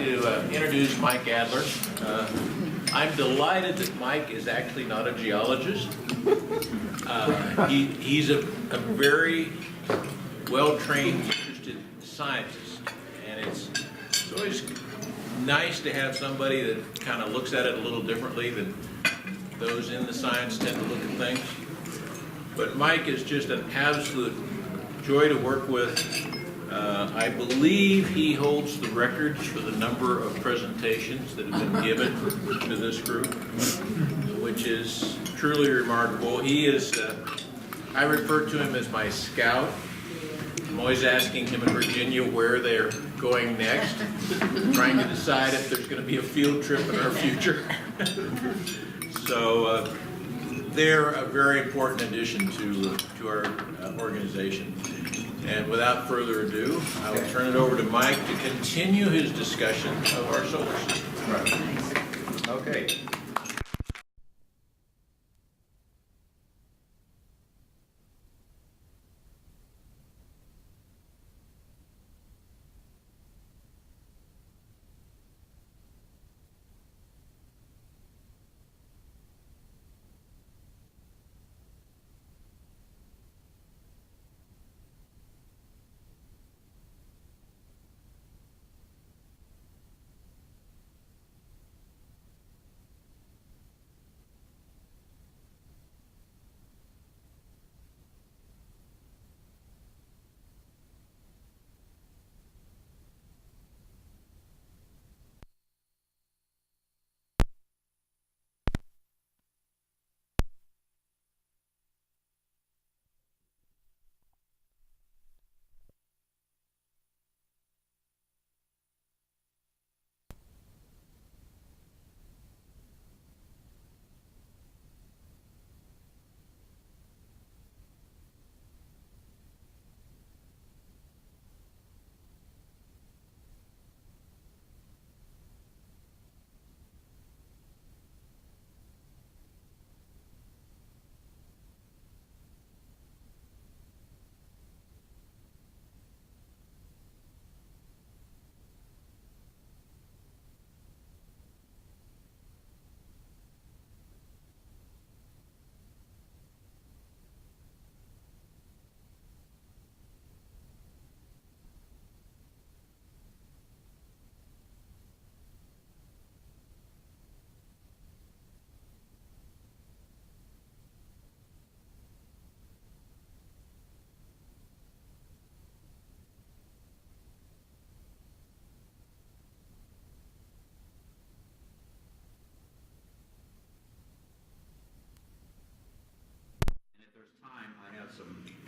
to introduce Mike Adler. I'm delighted that Mike is actually not a geologist. He's a very well-trained, interested scientist, and it's always nice to have somebody that kind of looks at it a little differently than those in the science tend to look at things. But Mike is just an absolute joy to work with. I believe he holds the records for the number of presentations that have been given to this group, which is truly remarkable. He is, I refer to him as my scout. I'm always asking him in Virginia where they're going next, trying to decide if there's going to be a field trip in our future. So they're a very important addition to our organization. And without further ado, I will turn it over to Mike to continue his discussion of our solar system. Right. Okay.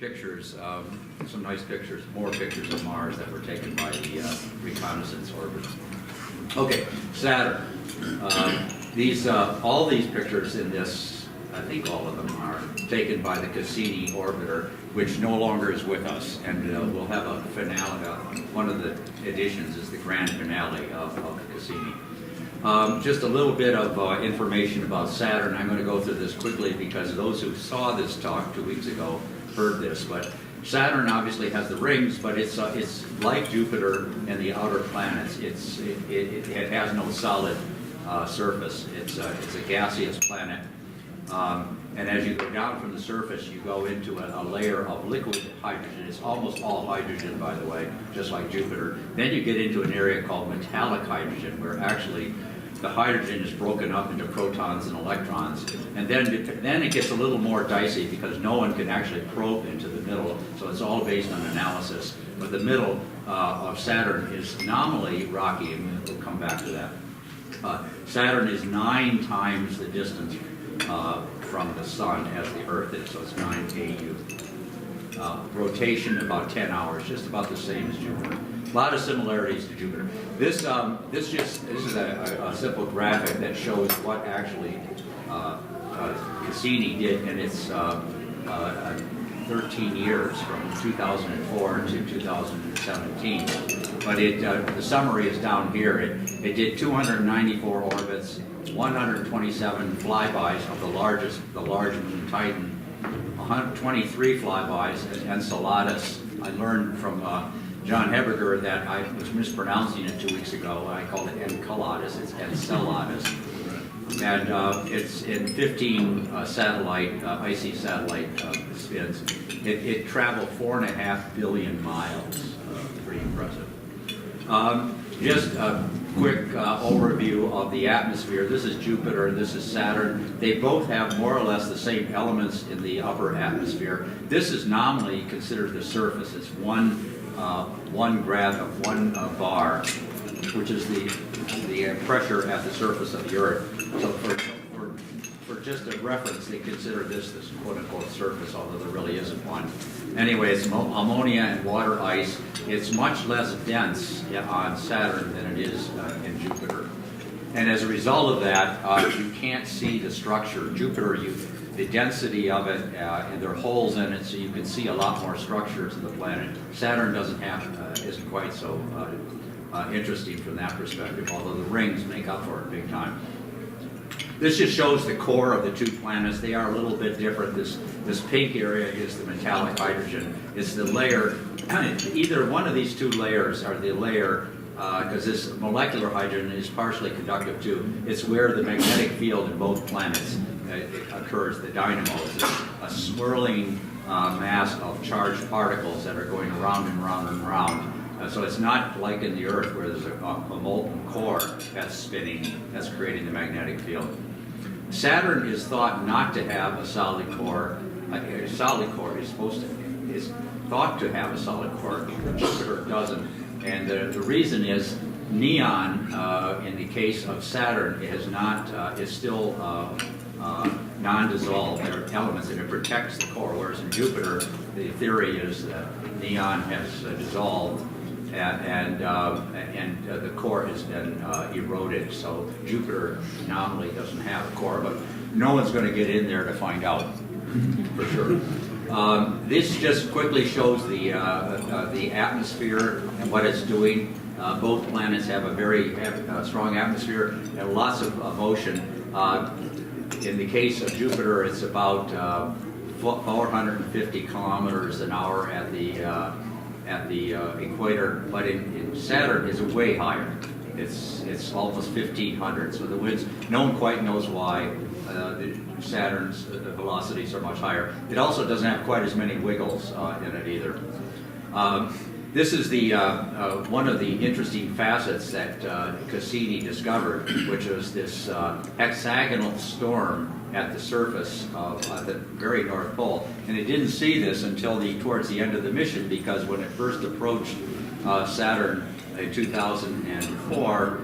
Pictures, some nice pictures, more pictures of Mars that were taken by the Reconnaissance Orbiter. Okay, Saturn. All these pictures in this, I think all of them are taken by the Cassini Orbiter, which no longer is with us, and we'll have a finale. One of the editions is the grand finale of Cassini. Just a little bit of information about Saturn. I'm going to go through this quickly because those who saw this talk 2 weeks ago heard this, but Saturn obviously has the rings, but it's like Jupiter and the outer planets. It has no solid surface. It's a gaseous planet, and as you go down from the surface, you go into a layer of liquid hydrogen. It's almost all hydrogen, by the way, just like Jupiter. Then you get into an area called metallic hydrogen, where actually the hydrogen is broken up into protons and electrons, and then it gets a little more dicey because no one can actually probe into the middle, so it's all based on analysis. But the middle of Saturn is nominally rocky, and we'll come back to that. Saturn is 9 times the distance from the Sun as the Earth is, so it's 9 AU. Rotation about 10 hours, just about the same as Jupiter. A lot of similarities to Jupiter. This is a simple graphic that shows what actually Cassini did in its 13 years from 2004 to 2017. But the summary is down here. It did 294 orbits, 127 flybys of the large moon Titan, 123 flybys at Enceladus. I learned from John Heberger that I was mispronouncing it 2 weeks ago. I called it Enceladus. It's Enceladus. And it's in 15 icy satellite spins. It traveled 4.5 billion miles. Pretty impressive. Just a quick overview of the atmosphere. This is Jupiter, this is Saturn. They both have more or less the same elements in the upper atmosphere. This is nominally considered the surface. It's one bar, which is the pressure at the surface of the Earth. So for just a reference, they consider this quote-unquote surface, although there really isn't one. Anyway, it's ammonia and water ice. It's much less dense on Saturn than it is in Jupiter. And as a result of that, you can't see the structure. Jupiter, the density of it, and there are holes in it, so you can see a lot more structure to the planet. Saturn isn't quite so interesting from that perspective, although the rings make up for it big time. This just shows the core of the two planets. They are a little bit different. This pink area is the metallic hydrogen. It's the layer, either one of these two layers are the layer, because this molecular hydrogen is partially conductive too. It's where the magnetic field in both planets occurs, the dynamo. It's a swirling mass of charged particles that are going around and around and around. So it's not like in the Earth where there's a molten core that's spinning, that's creating the magnetic field. Saturn is thought not to have a solid core. A solid core is thought to have a solid core. Jupiter doesn't. And the reason is neon, in the case of Saturn, is still non-dissolved. There are elements and it protects the core, whereas in Jupiter, the theory is that neon has dissolved and the core has been eroded. So Jupiter nominally doesn't have a core, but no one's going to get in there to find out for sure. This just quickly shows the atmosphere and what it's doing. Both planets have a very strong atmosphere and lots of motion. In the case of Jupiter, it's about 450 kilometers an hour at the equator, but in Saturn is way higher. It's almost 1,500. So the winds, no one quite knows why. Saturn's velocities are much higher. It also doesn't have quite as many wiggles in it either. This is the one of the interesting facets that Cassini discovered, which was this hexagonal storm at the surface of the very North Pole. And it didn't see this until towards the end of the mission, because when it first approached Saturn in 2004,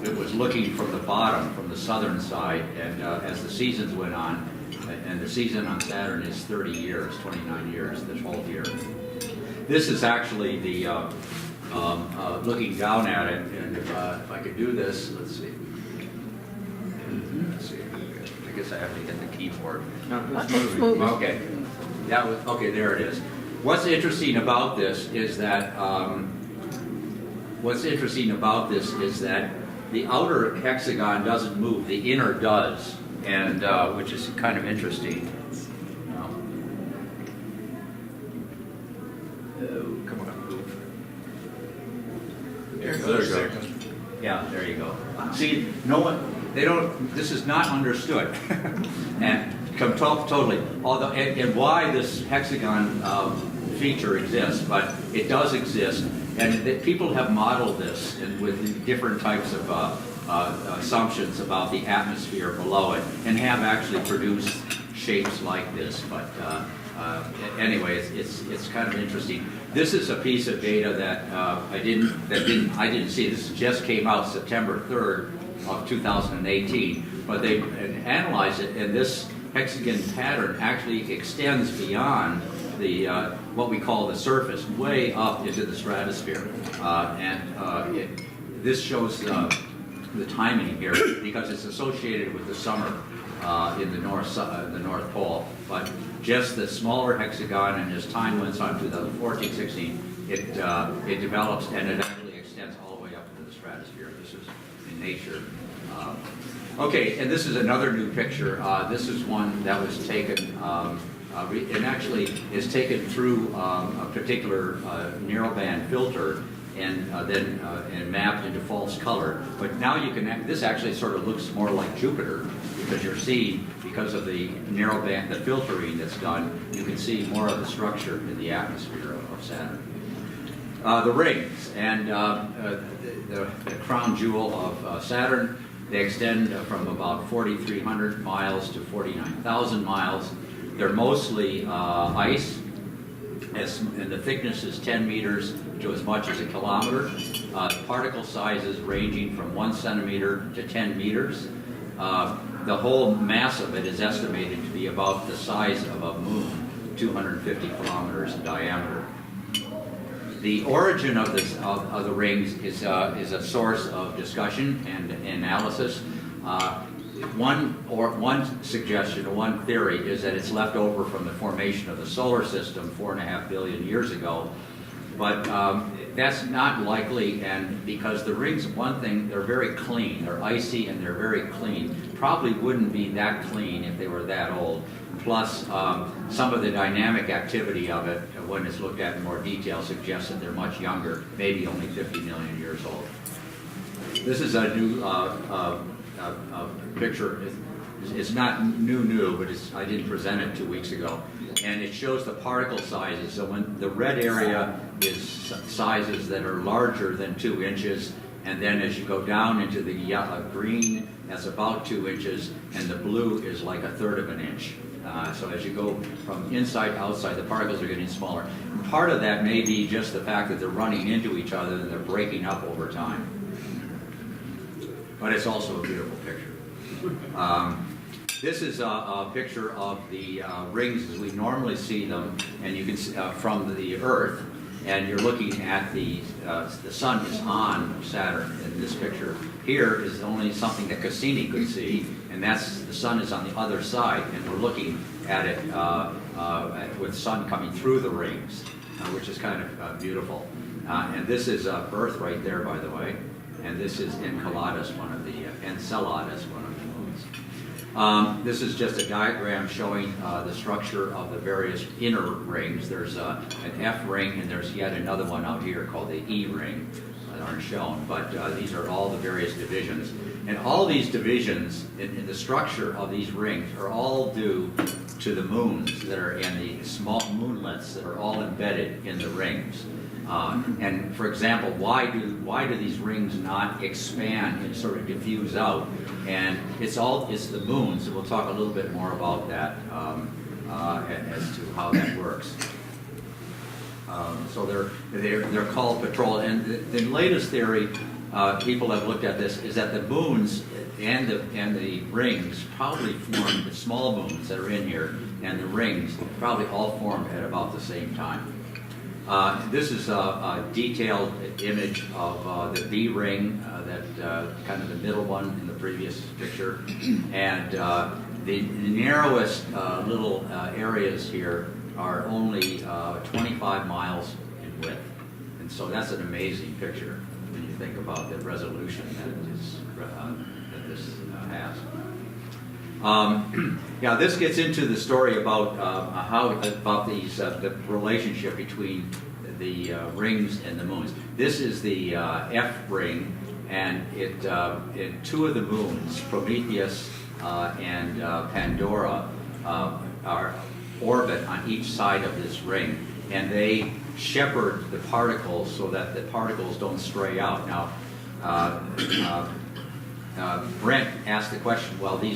it was looking from the bottom, from the southern side, and as the seasons went on, and the season on Saturn is 30 years, 29 years, this whole year. This is actually the, looking down at it, and if I could do this, let's see. Let's see. I guess I have to hit the keyboard. No, it's moving. Okay. Okay, there it is. What's interesting about this is that the outer hexagon doesn't move, the inner does, and which is kind of interesting. Come on, move. There you go. Yeah, there you go. See, this is not understood. And totally. Although, and why this hexagon feature exists, but it does exist. And people have modeled this with different types of assumptions about the atmosphere below it, and have actually produced shapes like this. But anyway, it's kind of interesting. This is a piece of data that I didn't see. This just came out September 3rd of 2018. But they analyzed it, and this hexagon pattern actually extends beyond the what we call the surface, way up into the stratosphere, this shows the timing here because it's associated with the summer in the North Pole. But just the smaller hexagon, and as time went on, 2014, 16, it develops and it actually extends all the way up into the stratosphere. This is in nature. Okay, and this is another new picture. This is one that was taken It actually is taken through a particular narrowband filter and then and mapped into false color. But now you can, this actually sort of looks more like Jupiter, because you're seeing, because of the narrowband, the filtering that's done, you can see more of the structure in the atmosphere of Saturn. The rings, and the crown jewel of Saturn, they extend from about 4,300 miles to 49,000 miles. They're mostly ice, and the thickness is 10 meters to as much as a kilometer. Particle sizes ranging from 1 centimeter to 10 meters. The whole mass of it is estimated to be about the size of a moon, 250 kilometers in diameter. The origin of this of the rings is a source of discussion and analysis. One suggestion, or one theory, is that it's left over from the formation of the solar system 4.5 billion years ago. But that's not likely, and because the rings, one thing, they're very clean. They're icy and they're very clean. Probably wouldn't be that clean if they were that old. Plus, some of the dynamic activity of it, when it's looked at in more detail, suggests that they're much younger, maybe only 50 million years old. This is a new picture. It's not new, but I didn't present it 2 weeks ago. And it shows the particle sizes. So when the red area is sizes that are larger than 2 inches, and then as you go down into the green, that's about 2 inches, and the blue is like 1/3 of an inch. So as you go from inside to outside, the particles are getting smaller. And part of that may be just the fact that they're running into each other and they're breaking up over time. But it's also a beautiful picture. This is a picture of the rings as we normally see them, and you can see from the Earth, and you're looking at the sun is on Saturn in this picture. Here is only something that Cassini could see, and that's the sun is on the other side, and we're looking at it with sun coming through the rings, which is kind of beautiful. And this is Earth right there, by the way, and this is Enceladus, one of the moons. This is just a diagram showing the structure of the various inner rings. There's an F ring, and there's yet another one out here called the E ring that aren't shown, but these are all the various divisions. And all these divisions in the structure of these rings are all due to the moons that are in the small moonlets that are all embedded in the rings. And for example, why do these rings not expand and sort of diffuse out? And it's the moons, and we'll talk a little bit more about that as to how that works. So they're called petrol. And the latest theory, people have looked at this, is that the moons and the rings probably formed, the small moons that are in here and the rings probably all formed at about the same time. This is a detailed image of the B ring, that kind of the middle one in the previous picture, and the narrowest little areas here are only 25 miles in width, and so that's an amazing picture when you think about the resolution that this has. Yeah, this gets into the story about the relationship between the rings and the moons. This is the F ring, and in 2 of the moons, Prometheus and Pandora, are orbit on each side of this ring, and they shepherd the particles so that the particles don't stray out. Now, Brent asked the question, well, the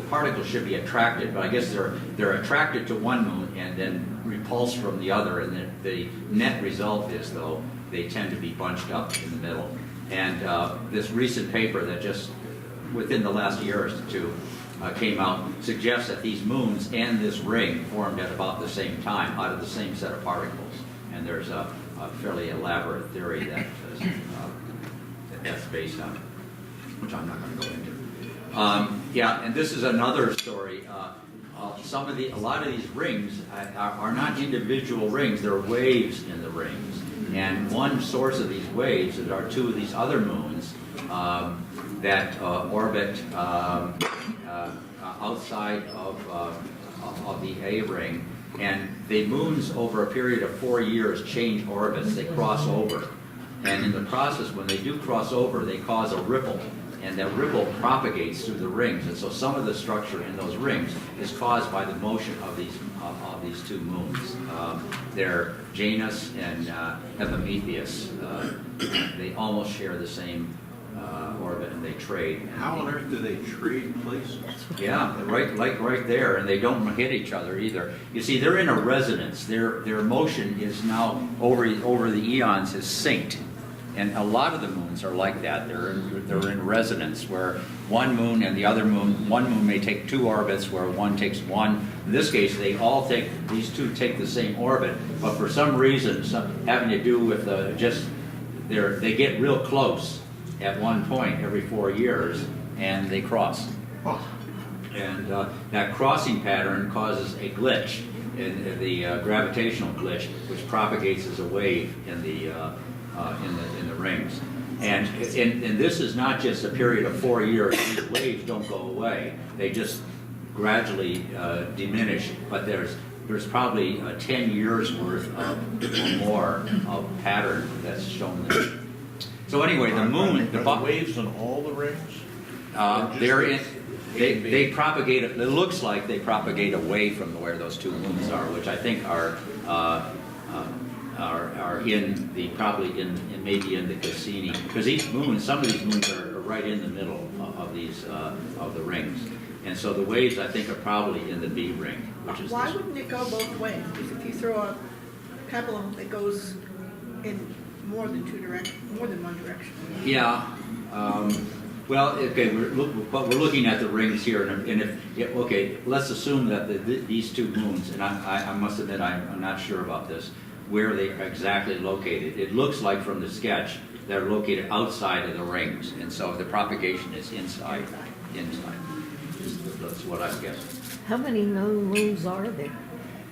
particles should be attracted, but I guess they're attracted to one moon and then repulsed from the other, and the net result is, though, they tend to be bunched up in the middle. And this recent paper that just within the last year or two came out suggests that these moons and this ring formed at about the same time out of the same set of particles. And there's a fairly elaborate theory that that's based on, which I'm not going to go into. Yeah, and this is another story. A lot of these rings are not individual rings; they're waves in the rings. And one source of these waves are 2 of these other moons that orbit outside of of the A ring, and the moons over a period of 4 years change orbits. They cross over, and in the process, when they do cross over, they cause a ripple, and that ripple propagates through the rings. And so some of the structure in those rings is caused by the motion of these two moons. They're Janus and Epimetheus. They almost share the same orbit, and they trade. And How on earth do they trade places? yeah, right there, and they don't hit each other either. You see, they're in a resonance. Their motion is now over the eons is synced, and a lot of the moons are like that. They're in resonance, where one moon and the other moon, one moon may take two orbits, where one takes one. In this case, these two take the same orbit, but for some reason, having to do with they get real close at one point every 4 years, and they cross. And that crossing pattern causes a glitch, in the gravitational glitch, which propagates as a wave in the rings. And this is not just a period of 4 years. These waves don't go away; they just gradually diminish. But there's probably 10 years worth or more of pattern that's shown there. So anyway, the moon, Are the waves in all the rings? They propagate. It looks like they propagate away from where those two moons are, which I think are probably maybe in the Cassini, because some of these moons are right in the middle of the rings, and so the waves I think are probably in the B ring, which is. Why wouldn't it go both ways? Because if you throw a pebble that goes in more than one direction. Yeah. Well, okay, but we're looking at the rings here, and okay, let's assume that these two moons, and I must admit I'm not sure about this, where they are exactly located. It looks like from the sketch they're located outside of the rings, and so the propagation is inside. That's what I'm guessing. How many known moons are there?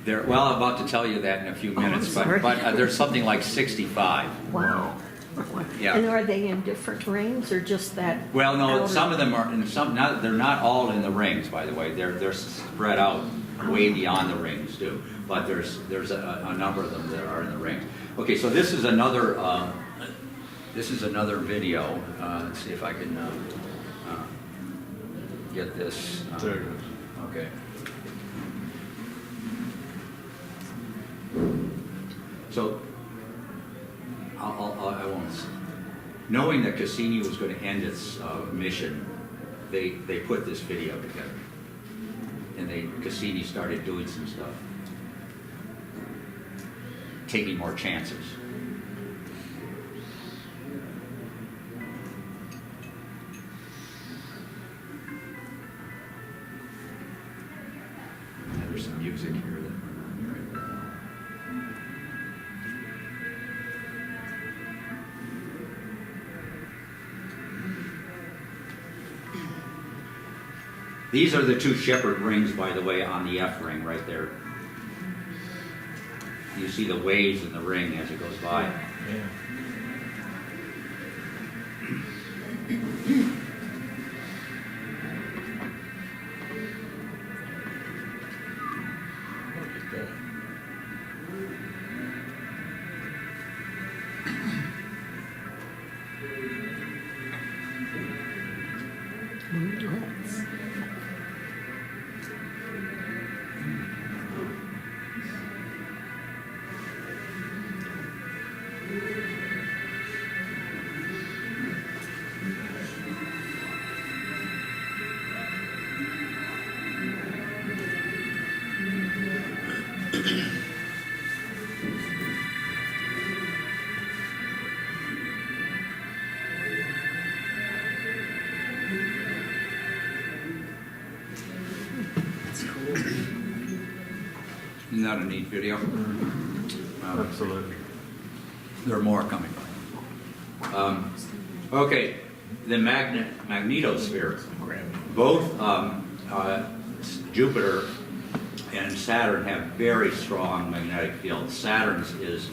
Well, I'm about to tell you that in a few minutes, but there's something like 65. Wow. Yeah. And are they in different rings or just that? Well, no, outer? some of them are, and they're not all in the rings, by the way. They're spread out way beyond the rings too. But there's a number of them that are in the rings. Okay, so this is another video. Let's see if I can get this. There it is. Okay. So I won't. Knowing that Cassini was going to end its mission, they put this video together, and Cassini started doing some stuff, taking more chances. And there's some music here that we're not hearing very well. These are the two shepherd rings, by the way, on the F ring right there. You see the waves in the ring as it goes by. Yeah. Look at that. Moonlets. Isn't that a neat video? Absolutely. There are more coming. Okay, the magnetosphere. Both Jupiter and Saturn have very strong magnetic fields. Saturn's is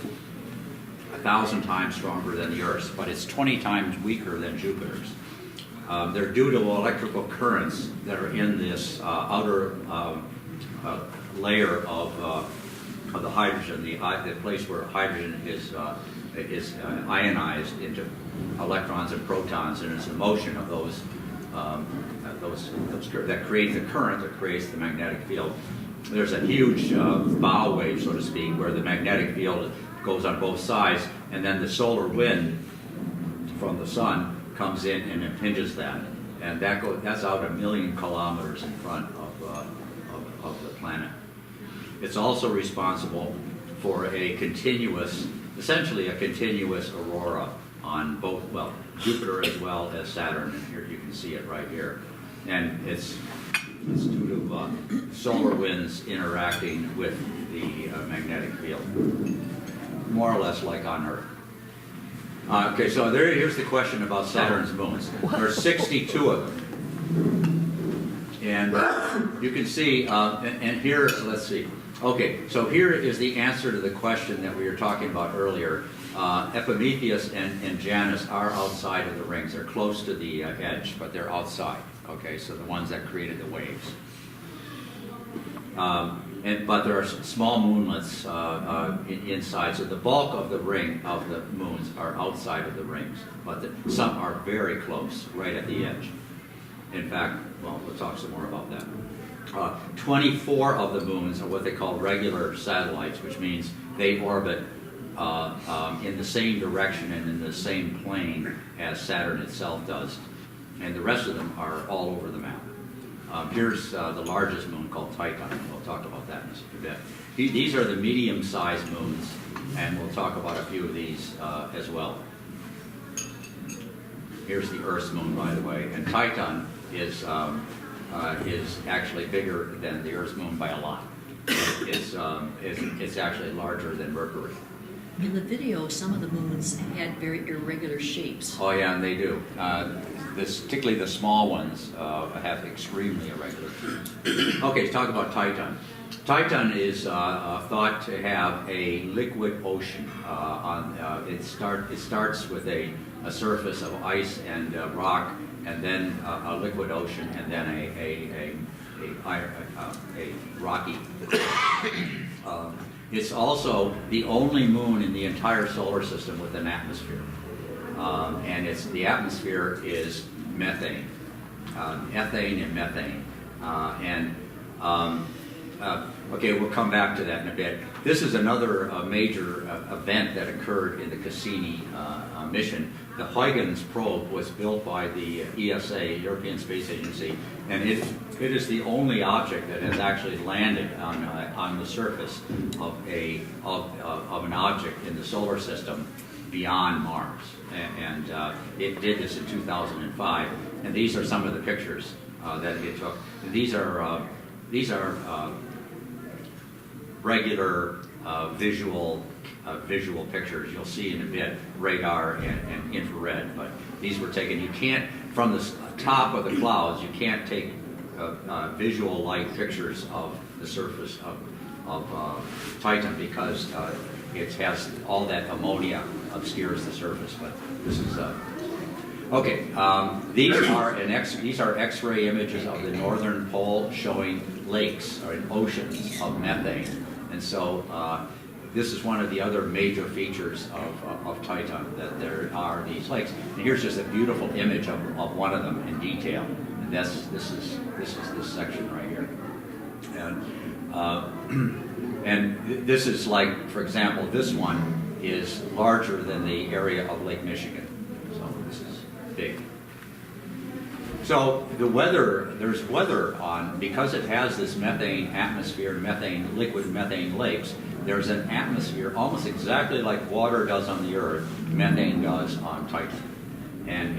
1,000 times stronger than the Earth's, but it's 20 times weaker than Jupiter's. They're due to electrical currents that are in this outer layer of the hydrogen, the place where hydrogen is ionized into electrons and protons, and it's the motion of those that create the current that creates the magnetic field. There's a huge bow wave, so to speak, where the magnetic field goes on both sides, and then the solar wind from the sun comes in and impinges that, and that's out 1 million kilometers in front of the planet. It's also responsible for a continuous, essentially a continuous aurora on both, well, Jupiter as well as Saturn, and here you can see it right here. And it's due to solar winds interacting with the magnetic field, more or less like on Earth. Okay, so here's the question about Saturn's moons. There are 62 of them. And you can see, and here, let's see. Okay, so here is the answer to the question that we were talking about earlier. Epimetheus and Janus are outside of the rings. They're close to the edge, but they're outside. Okay, so the ones that created the waves. But there are small moonlets inside, so the bulk of the ring of the moons are outside of the rings, but some are very close, right at the edge. In fact, well, we'll talk some more about that. 24 of the moons are what they call regular satellites, which means they orbit in the same direction and in the same plane as Saturn itself does. And the rest of them are all over the map. Here's the largest moon called Titan. We'll talk about that in a bit. These are the medium-sized moons, and we'll talk about a few of these as well. Here's the Earth's moon, by the way, and Titan is actually bigger than the Earth's moon by a lot. It's actually larger than Mercury. In the video, some of the moons had very irregular shapes. Oh yeah, and they do. Particularly the small ones have extremely irregular shapes. Okay, let's talk about Titan. Titan is thought to have a liquid ocean. It starts with a surface of ice and rock, and then a liquid ocean, and then a rocky. It's also the only moon in the entire solar system with an atmosphere. And the atmosphere is methane, ethane and methane. Okay, we'll come back to that in a bit. This is another major event that occurred in the Cassini mission. The Huygens probe was built by the ESA, European Space Agency, and it is the only object that has actually landed on the surface of an object in the solar system beyond Mars. And it did this in 2005. And these are some of the pictures that it took. And these are regular visual pictures. You'll see in a bit radar and infrared, but these were taken. You can't, from the top of the clouds, you can't take visual light pictures of the surface of Titan because it has all that ammonia obscures the surface. But this is okay. These are X-ray images of the northern pole showing lakes or oceans of methane, and so this is one of the other major features of Titan, that there are these lakes. And here's just a beautiful image of one of them in detail. And this is this section right here. And this is like, for example, this one is larger than the area of Lake Michigan. So this is big. So the weather, there's weather on, because it has this methane atmosphere, liquid methane lakes, there's an atmosphere almost exactly like water does on the Earth, methane does on Titan. And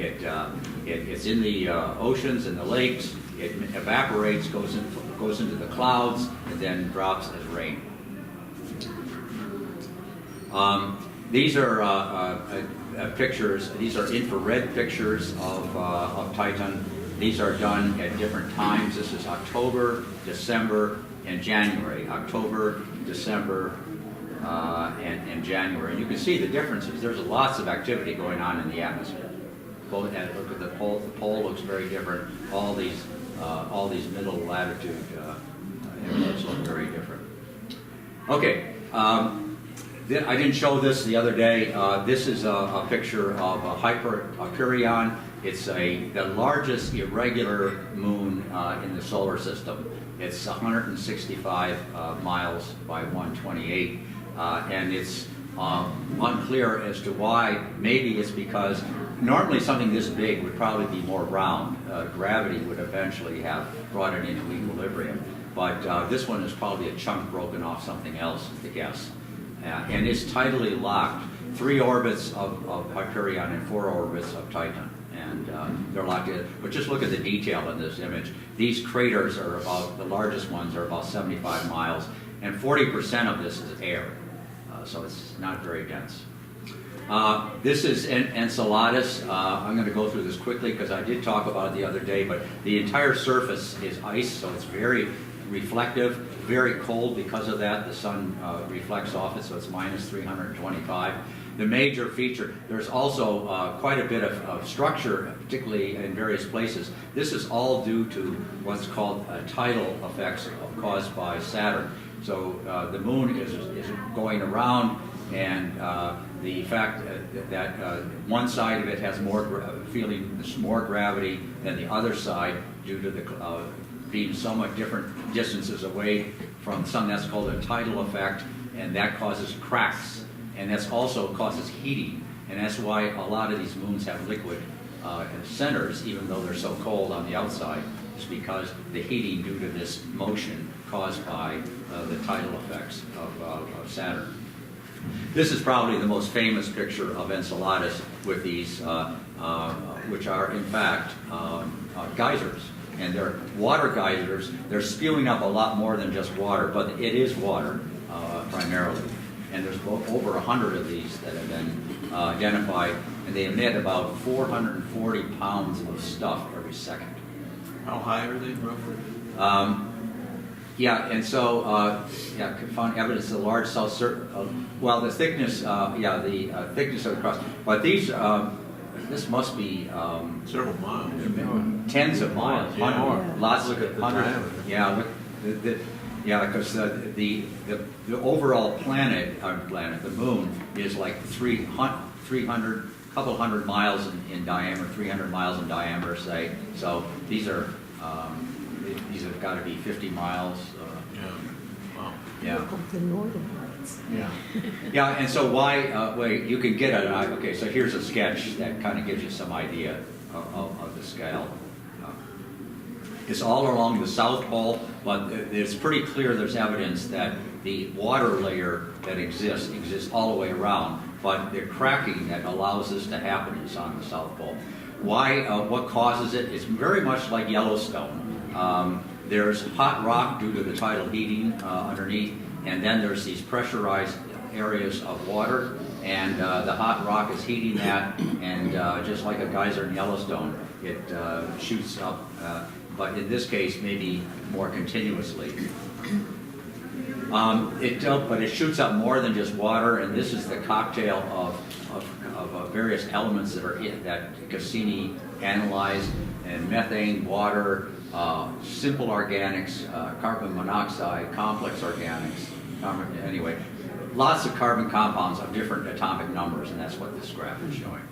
it's in the oceans and the lakes, it evaporates, goes into the clouds, and then drops as rain. These are pictures, these are infrared pictures of Titan. These are done at different times. This is October, December, and January. October, December, and January. And you can see the differences. There's lots of activity going on in the atmosphere. Look at the pole. The pole looks very different. All these middle latitude images look very different. Okay, I didn't show this the other day. This is a picture of Hyperion. It's the largest irregular moon in the solar system. It's 165 miles by 128, and it's unclear as to why. Maybe it's because normally something this big would probably be more round. Gravity would eventually have brought it into equilibrium. But this one is probably a chunk broken off something else, is the guess. And it's tidally locked. 3 orbits of Hyperion and 4 orbits of Titan. And they're locked in. But just look at the detail in this image. These craters are about, the largest ones are about 75 miles. And 40% of this is air. So it's not very dense. This is Enceladus. I'm going to go through this quickly because I did talk about it the other day, but the entire surface is ice, so it's very reflective, very cold because of that. The sun reflects off it, so it's minus 325. The major feature, there's also quite a bit of structure, particularly in various places. This is all due to what's called tidal effects caused by Saturn. So the moon is going around, and the fact that one side of it has more gravity than the other side due to the being somewhat different distances away from the sun. That's called a tidal effect, and that causes cracks, and that's also causes heating, and that's why a lot of these moons have liquid centers, even though they're so cold on the outside. It's because the heating due to this motion caused by the tidal effects of Saturn. This is probably the most famous picture of Enceladus with these, which are in fact geysers. And they're water geysers. They're spewing up a lot more than just water, but it is water primarily. And there's over 100 of these that have been identified, and they emit about 440 pounds of stuff every second. How high are they, roughly? Yeah, and so, found evidence of large south well, the thickness, the thickness of the crust. But these, this must be Several miles. tens of miles, Yeah. lots Look of at the hundreds. diameter. Yeah, because the overall planet, the moon, is like 300, couple hundred miles in diameter, 300 miles in diameter, say. So these are these have got to be 50 miles. Wow. Yeah. Of the northern lights. Yeah. Yeah, and so why, wait, you can get it, okay, so here's a sketch that kind of gives you some idea of the scale. It's all along the South Pole, but it's pretty clear there's evidence that the water layer that exists all the way around, but the cracking that allows this to happen is on the South Pole. Why, what causes it? It's very much like Yellowstone. There's hot rock due to the tidal heating underneath, and then there's these pressurized areas of water, and the hot rock is heating that, and just like a geyser in Yellowstone, it shoots up, but in this case, maybe more continuously. But it shoots up more than just water, and this is the cocktail of various elements that Cassini analyzed, and methane, water, simple organics, carbon monoxide, complex organics, anyway, lots of carbon compounds of different atomic numbers, and that's what this graph is showing.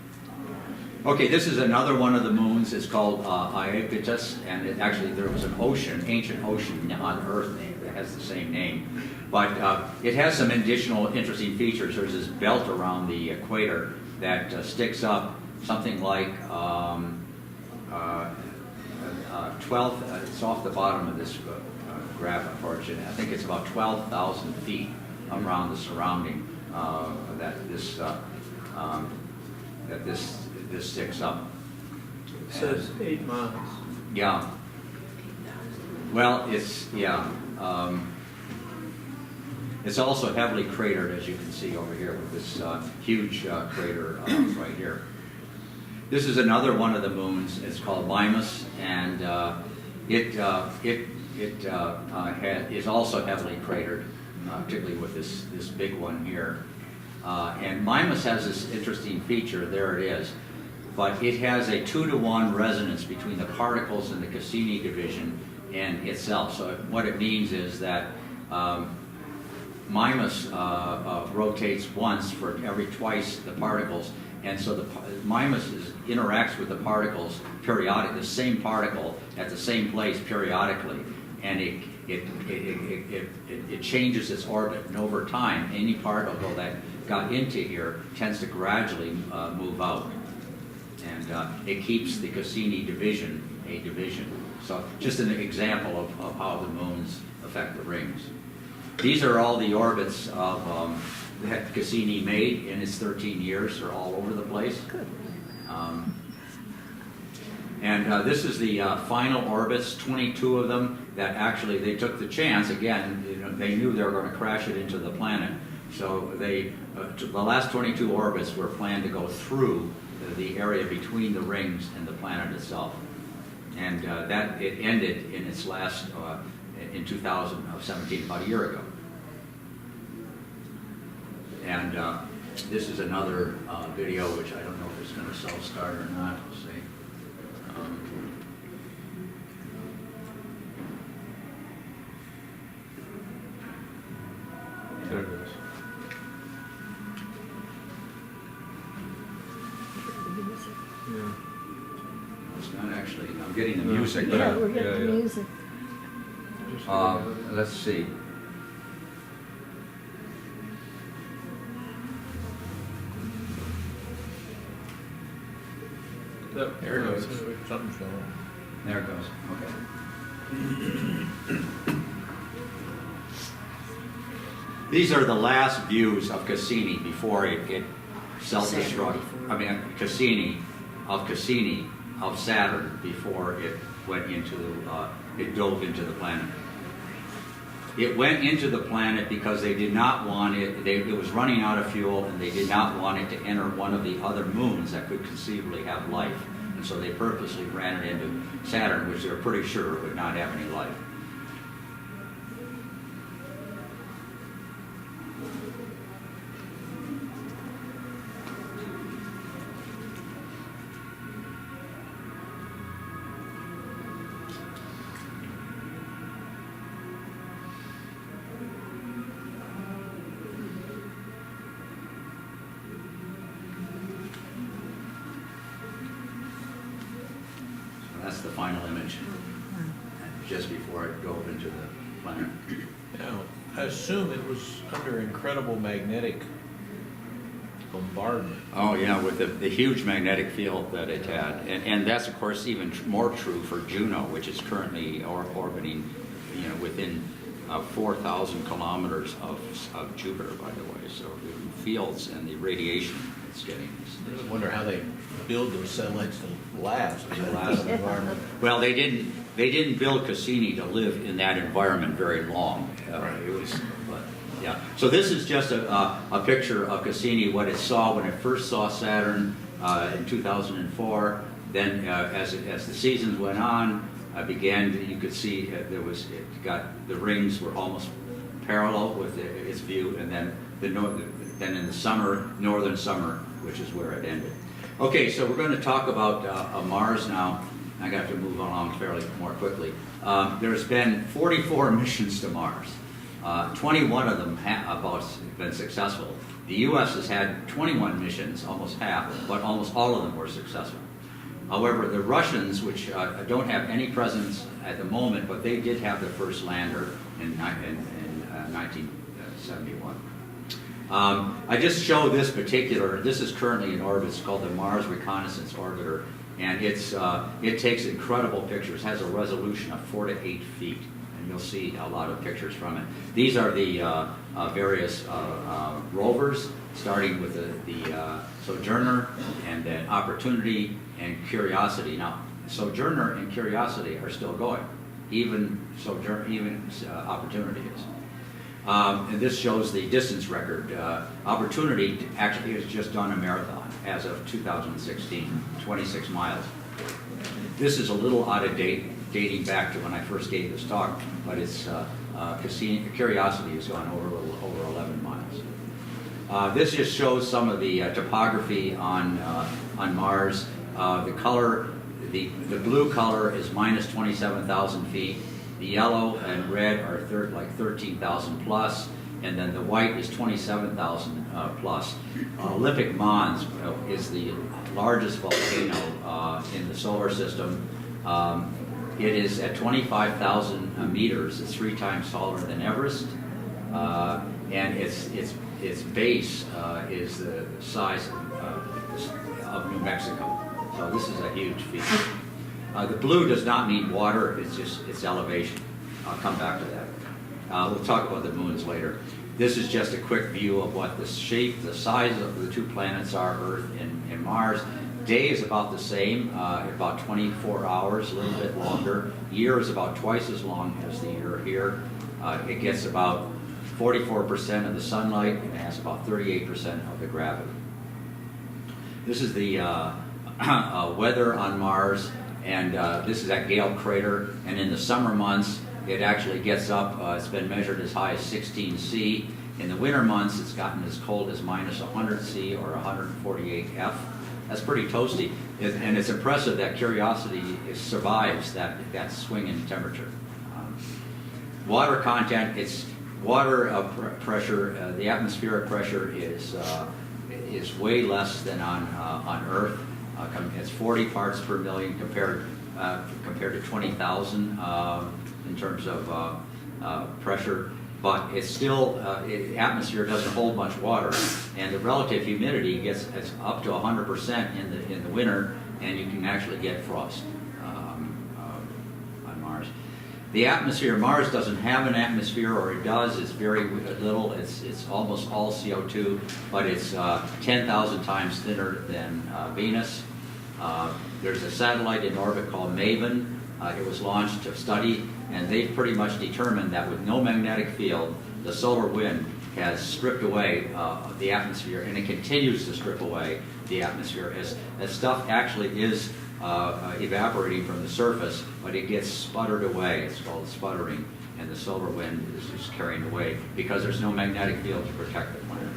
Okay, this is another one of the moons. It's called Ijust, and actually there was an ocean, ancient ocean on Earth that has the same name. But it has some additional interesting features. There's this belt around the equator that sticks up something like 12, it's off the bottom of this graph, unfortunately. I think it's about 12,000 feet around the surrounding that this sticks up. It says 8 miles. Yeah. Well, it's, yeah. It's also heavily cratered, as you can see over here, with this huge crater right here. This is another one of the moons. It's called Limas, and it is also heavily cratered, particularly with this big one here. And Limas has this interesting feature. There it is. But it has a 2-to-1 resonance between the particles in the Cassini division in itself. So what it means is that Mimas rotates once for every twice the particles, and so the Mimas interacts with the particles periodically, the same particle at the same place periodically, and it changes its orbit. And over time, any particle that got into here tends to gradually move out, and it keeps the Cassini division a division. So just an example of how the moons affect the rings. These are all the orbits of that Cassini made in its 13 years. They're all over the place. Good. This is the final orbits, 22 of them that actually they took the chance. Again, they knew they were going to crash it into the planet. So the last 22 orbits were planned to go through the area between the rings and the planet itself. And that it ended in its last, in 2017, about a year ago. And this is another video, which I don't know if it's going to self-start or not. We'll see. There it is. Yeah. It's not actually, I'm getting the music, but Yeah, we're getting Yeah, the yeah. music. let's see. There it goes. Something's going on. There it goes. Okay. These are the last views of Cassini before it self-destructed. I mean, Cassini of Saturn before it went into it dove into the planet. It went into the planet because they did not want it. It was running out of fuel, and they did not want it to enter one of the other moons that could conceivably have life. And so they purposely ran it into Saturn, which they were pretty sure would not have any life. That's the final image, just before it dove into the planet. Now, I assume it was under incredible magnetic bombardment. Oh yeah, with the huge magnetic field that it had, and that's of course even more true for Juno, which is currently orbiting, within 4,000 kilometers of Jupiter, by the way. So the fields and the radiation it's getting. I wonder how they build those satellites to last in that kind of environment. Well, they didn't build Cassini to live in that environment very long. Right. Yeah. So this is just a picture of Cassini, what it saw when it first saw Saturn in 2004. Then, as the seasons went on, you could see the rings were almost parallel with its view, and then then in the summer, northern summer, which is where it ended. Okay, so we're going to talk about Mars now. I got to move along fairly more quickly. There's been 44 missions to Mars. 21 of them have been successful. The U.S. has had 21 missions, almost half, but almost all of them were successful. However, the Russians, which don't have any presence at the moment, but they did have their first lander in 1971. I just show this is currently in orbit. It's called the Mars Reconnaissance Orbiter, and it takes incredible pictures, has a resolution of 4 to 8 feet, and you'll see a lot of pictures from it. These are the various rovers, starting with the Sojourner, and then Opportunity and Curiosity. Now, Sojourner and Curiosity are still going, even Opportunity is. And this shows the distance record. Opportunity actually has just done a marathon as of 2016, 26 miles. This is a little out of date, dating back to when I first gave this talk, but it's Curiosity has gone over 11 miles. This just shows some of the topography on Mars. The color, the blue color is minus 27,000 feet, The yellow and red are like 13,000 plus, and then the white is 27,000 plus. Olympic Mons is the largest volcano in the solar system. It is at 25,000 meters. It's 3 times taller than Everest, and its base is the size of New Mexico. So this is a huge feat. The blue does not mean water, it's elevation. I'll come back to that. We'll talk about the moons later. This is just a quick view of what the shape, the size of the 2 planets are, Earth and Mars. Day is about the same, about 24 hours, a little bit longer. Year is about twice as long as the year here. It gets about 44% of the sunlight, and it has about 38% of the gravity. This is the weather on Mars, and this is at Gale Crater, and in the summer months it actually gets up, it's been measured as high as 16 C. In the winter months it's gotten as cold as minus 100 C or 148 F. That's pretty toasty, and it's impressive that Curiosity survives that swing in temperature. Water content, it's water pressure, the atmospheric pressure is way less than on Earth. It's 40 parts per million compared to 20,000 in terms of pressure, but it's still, atmosphere doesn't hold much water, and the relative humidity gets up to 100% in the winter, and you can actually get frost on Mars. The atmosphere, Mars doesn't have an atmosphere, or it does, it's very little, it's almost all CO2, but it's 10,000 times thinner than Venus. There's a satellite in orbit called Maven. It was launched to study, and they've pretty much determined that with no magnetic field, the solar wind has stripped away the atmosphere, and it continues to strip away the atmosphere as stuff actually is evaporating from the surface, but it gets sputtered away. It's called sputtering, and the solar wind is just carrying away because there's no magnetic field to protect the planet.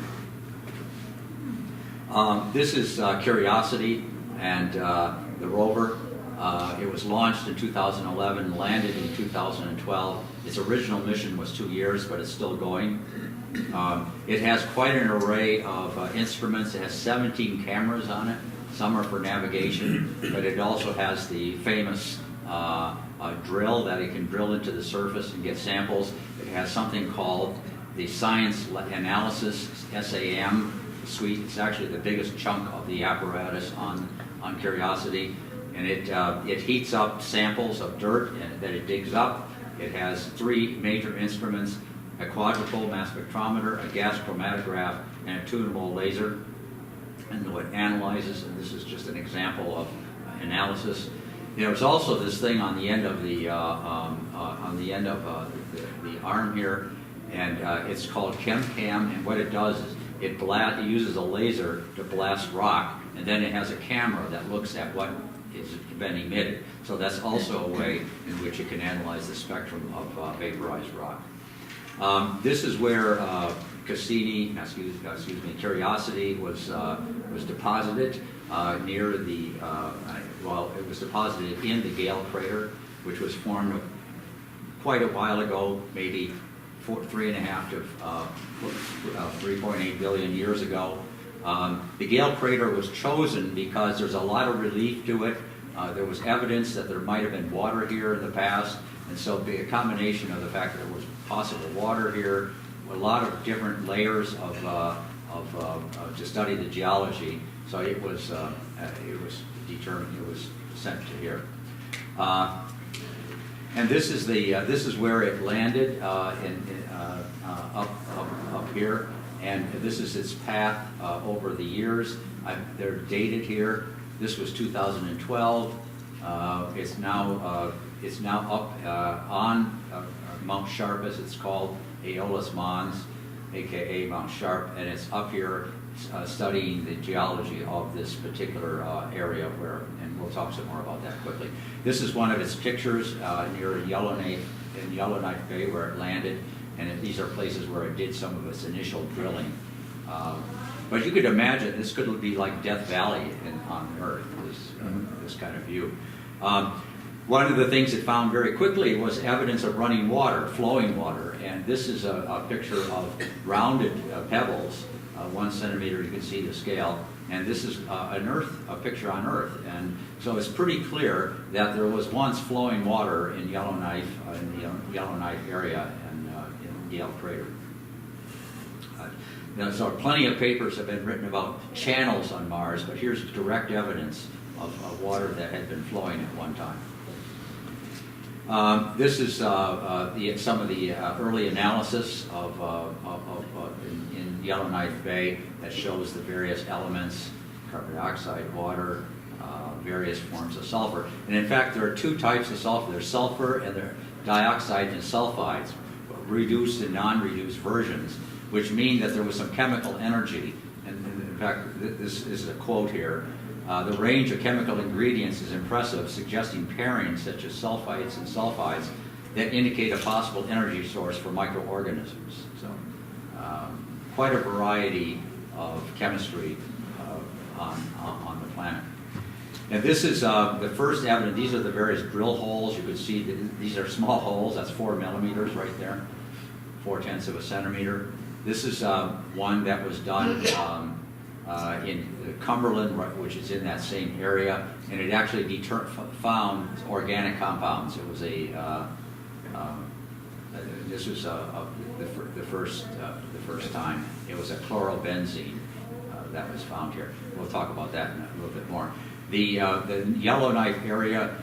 This is Curiosity and the rover. It was launched in 2011, landed in 2012. Its original mission was 2 years, but it's still going. It has quite an array of instruments. It has 17 cameras on it. Some are for navigation, but it also has the famous drill that it can drill into the surface and get samples. It has something called the Science Analysis, SAM suite. It's actually the biggest chunk of the apparatus on Curiosity. And it heats up samples of dirt that it digs up. It has 3 major instruments: a quadrupole mass spectrometer, a gas chromatograph, and a tunable laser. And what analyzes, and this is just an example of analysis. There's also this thing on the end of the arm here, and it's called ChemCam. And what it does is it uses a laser to blast rock, and then it has a camera that looks at what has been emitted. So that's also a way in which it can analyze the spectrum of vaporized rock. This is where Curiosity was deposited near the, it was deposited in the Gale Crater, which was formed quite a while ago, maybe 3.5 to 3.8 billion years ago. The Gale Crater was chosen because there's a lot of relief to it. There was evidence that there might have been water here in the past, and so a combination of the fact that there was possible water here, a lot of different layers to study the geology. So it was determined. It was sent to here. And this is where it landed up here, and this is its path over the years. They're dated here. This was 2012. It's now up on Mount Sharp, as it's called, Aeolus Mons, aka Mount Sharp, and it's up here studying the geology of this particular area and we'll talk some more about that quickly. This is one of its pictures near Yellowknife Bay where it landed, and these are places where it did some of its initial drilling. But you could imagine this could be like Death Valley on Earth, this kind of view. One of the things it found very quickly was evidence of running water, flowing water. And this is a picture of rounded pebbles, 1 centimeter, you can see the scale. And this is a picture on Earth. And so it's pretty clear that there was once flowing water in Yellowknife, in the Yellowknife area and in Gale Crater. So plenty of papers have been written about channels on Mars, but here's direct evidence of water that had been flowing at one time. This is some of the early analysis in Yellowknife Bay that shows the various elements, carbon dioxide, water, various forms of sulfur. And in fact, there are 2 types of sulfur. There's sulfur and there are dioxide and sulfides, reduced and non-reduced versions, which mean that there was some chemical energy. And in fact, this is a quote here. The range of chemical ingredients is impressive, suggesting pairings such as sulfites and sulfides that indicate a possible energy source for microorganisms. So, quite a variety of chemistry on the planet. And this is the first evidence. These are the various drill holes. You can see these are small holes. That's 4 millimeters right there, 0.4 of a centimeter. This is one that was done in Cumberland, which is in that same area, and it actually found organic compounds. It was this was the first time. It was a chlorobenzene that was found here. We'll talk about that in a little bit more. The Yellowknife area,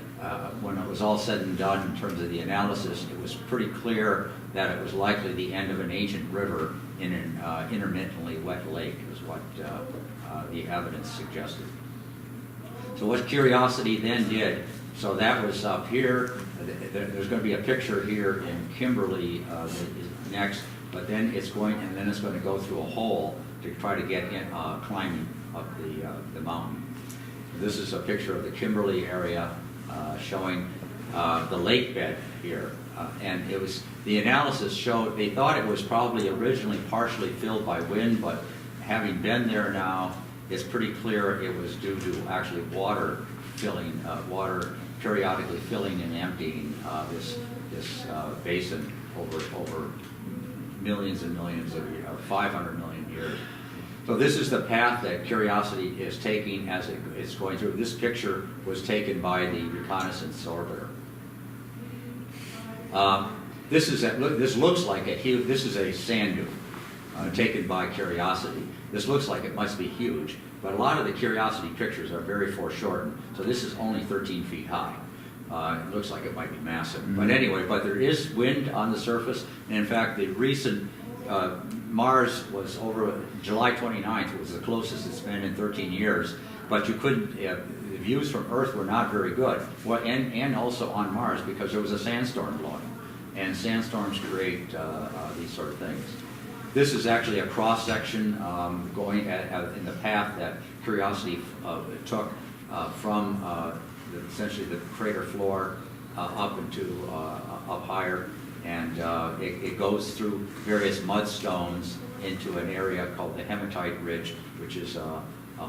when it was all said and done in terms of the analysis, it was pretty clear that it was likely the end of an ancient river in an intermittently wet lake, is what the evidence suggested. So what Curiosity then did, so that was up here. There's going to be a picture here in Kimberley that is next, but then it's going to go through a hole to try to get in, climbing up the mountain. This is a picture of the Kimberley area showing the lake bed here. And it was, the analysis showed, they thought it was probably originally partially filled by wind, but having been there now, it's pretty clear it was due to actually water periodically filling and emptying this basin over millions and millions of years, 500 million years. So this is the path that Curiosity is taking as it's going through. This picture was taken by the Reconnaissance Orbiter. This looks like this is a sand dune taken by Curiosity. This looks like it must be huge, but a lot of the Curiosity pictures are very foreshortened, so this is only 13 feet high. It looks like it might be massive. Mm-hmm. But anyway, there is wind on the surface, and in fact, the recent Mars was over July 29th, was the closest it's been in 13 years, but you couldn't, the views from Earth were not very good. Well, and also on Mars, because there was a sandstorm blowing, and sandstorms create these sort of things. This is actually a cross-section going in the path that Curiosity took from essentially the crater floor up higher, and it goes through various mudstones into an area called the Hematite Ridge, which is an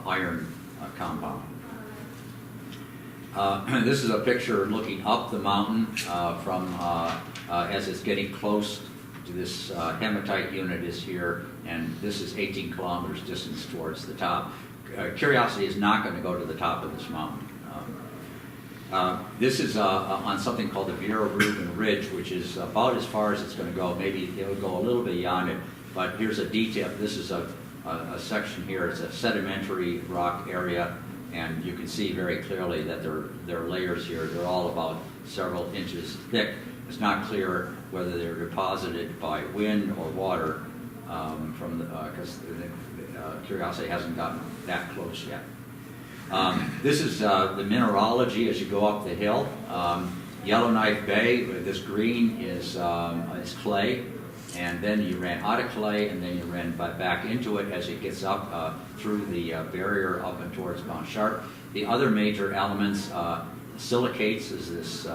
iron compound. This is a picture looking up the mountain from as it's getting close to this hematite unit is here, and this is 18 kilometers distance towards the top. Curiosity is not going to go to the top of this mountain. This is on something called the Piero Ridge, which is about as far as it's going to go. Maybe it'll go a little bit beyond it, but here's a detail. This is a section here. It's a sedimentary rock area, and you can see very clearly that there are layers here. They're all about several inches thick. It's not clear whether they're deposited by wind or water because Curiosity hasn't gotten that close yet. This is the mineralogy as you go up the hill. Yellowknife Bay, this green is clay, and then you ran out of clay, and then you ran back into it as it gets up through the barrier up and towards Mount Sharp. The other major elements, silicates is this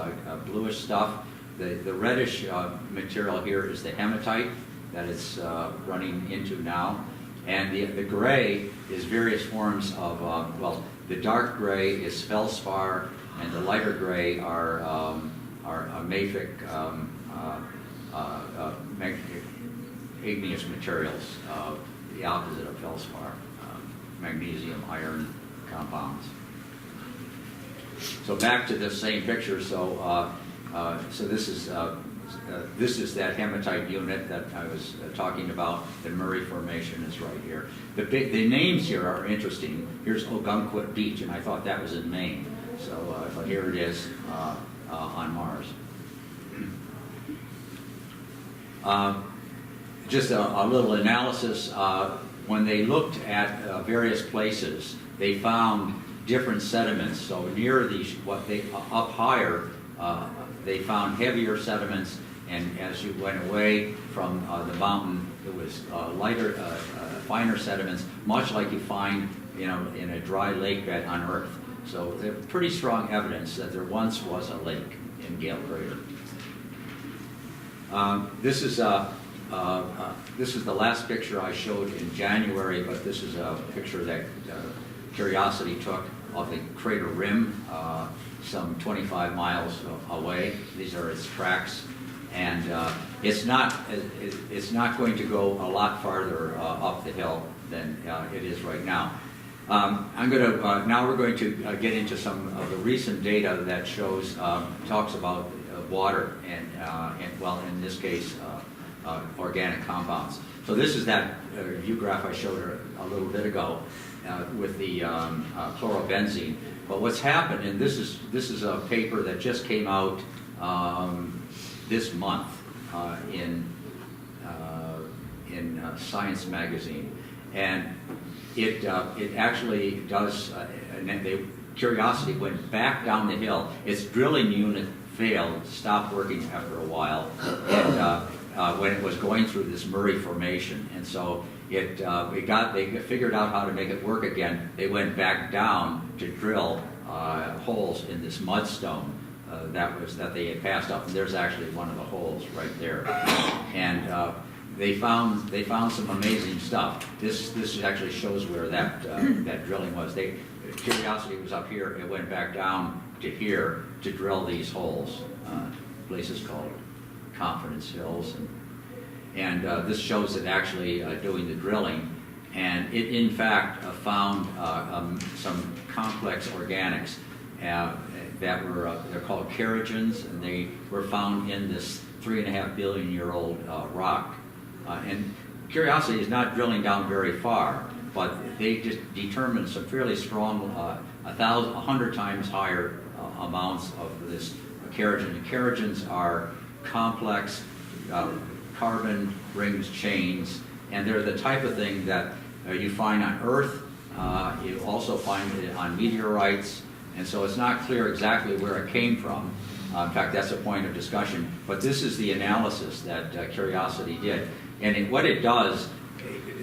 bluish stuff. The reddish material here is the hematite that it's running into now. And the gray is various forms of, well, the dark gray is feldspar, and the lighter gray are mafic igneous materials, the opposite of feldspar, magnesium, iron compounds. So back to this same picture. So this is that hematite unit that I was talking about. The Murray Formation is right here. The names here are interesting. Here's Ogunquit Beach, and I thought that was in Maine. So but here it is on Mars. Just a little analysis. When they looked at various places, they found different sediments. So near these, up higher, they found heavier sediments, and as you went away from the mountain, it was lighter, finer sediments, much like you find, in a dry lake bed on Earth. So there's pretty strong evidence that there once was a lake in Gale Crater. This is the last picture I showed in January, but this is a picture that Curiosity took of the crater rim, some 25 miles away. These are its tracks, and it's not going to go a lot farther up the hill than it is right now. Now we're going to get into some of the recent data that talks about water and well, in this case, organic compounds. So this is that view graph I showed a little bit ago with the chlorobenzene. But what's happened, and this is a paper that just came out this month in Science magazine, and it actually does. Curiosity went back down the hill. Its drilling unit failed, stopped working after a while, and when it was going through this Murray Formation, and so they figured out how to make it work again. They went back down to drill holes in this mudstone that they had passed up, and there's actually one of the holes right there, and they found some amazing stuff. This actually shows where that drilling was. Curiosity was up here. It went back down to here to drill these holes, places called Confidence Hills, and this shows it actually doing the drilling, and it in fact found some complex organics that were they're called kerogens, and they were found in this 3.5 billion year old rock. And Curiosity is not drilling down very far, but they just determined some fairly strong, 100 times higher amounts of this kerogen. And kerogens are complex carbon rings chains, and they're the type of thing that you find on Earth. You also find it on meteorites, and so it's not clear exactly where it came from. In fact, that's a point of discussion. But this is the analysis that Curiosity did. And what it does,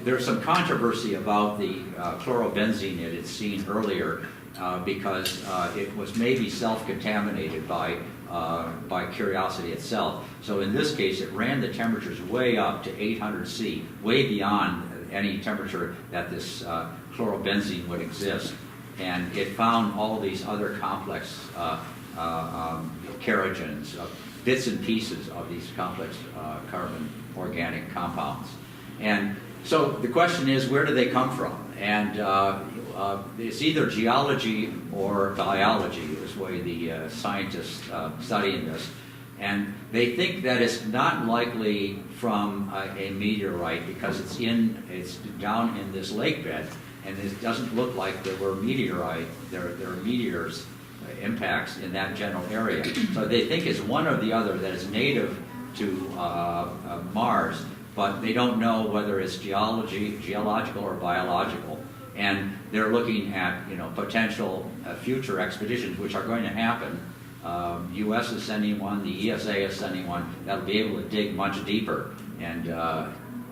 there's some controversy about the chlorobenzene it had seen earlier because it was maybe self-contaminated by Curiosity itself. So in this case, it ran the temperatures way up to 800 C, way beyond any temperature that this chlorobenzene would exist. And it found all these other complex kerogens, bits and pieces of these complex carbon organic compounds. And so the question is, where do they come from? And it's either geology or biology is the way the scientists studying this. And they think that it's not likely from a meteorite because it's down in this lake bed, and it doesn't look like there were meteors impacts in that general area. So they think it's one or the other that is native to Mars, but they don't know whether it's geological or biological. And they're looking at potential future expeditions, which are going to happen. U.S. is sending one, the ESA is sending one, that'll be able to dig much deeper and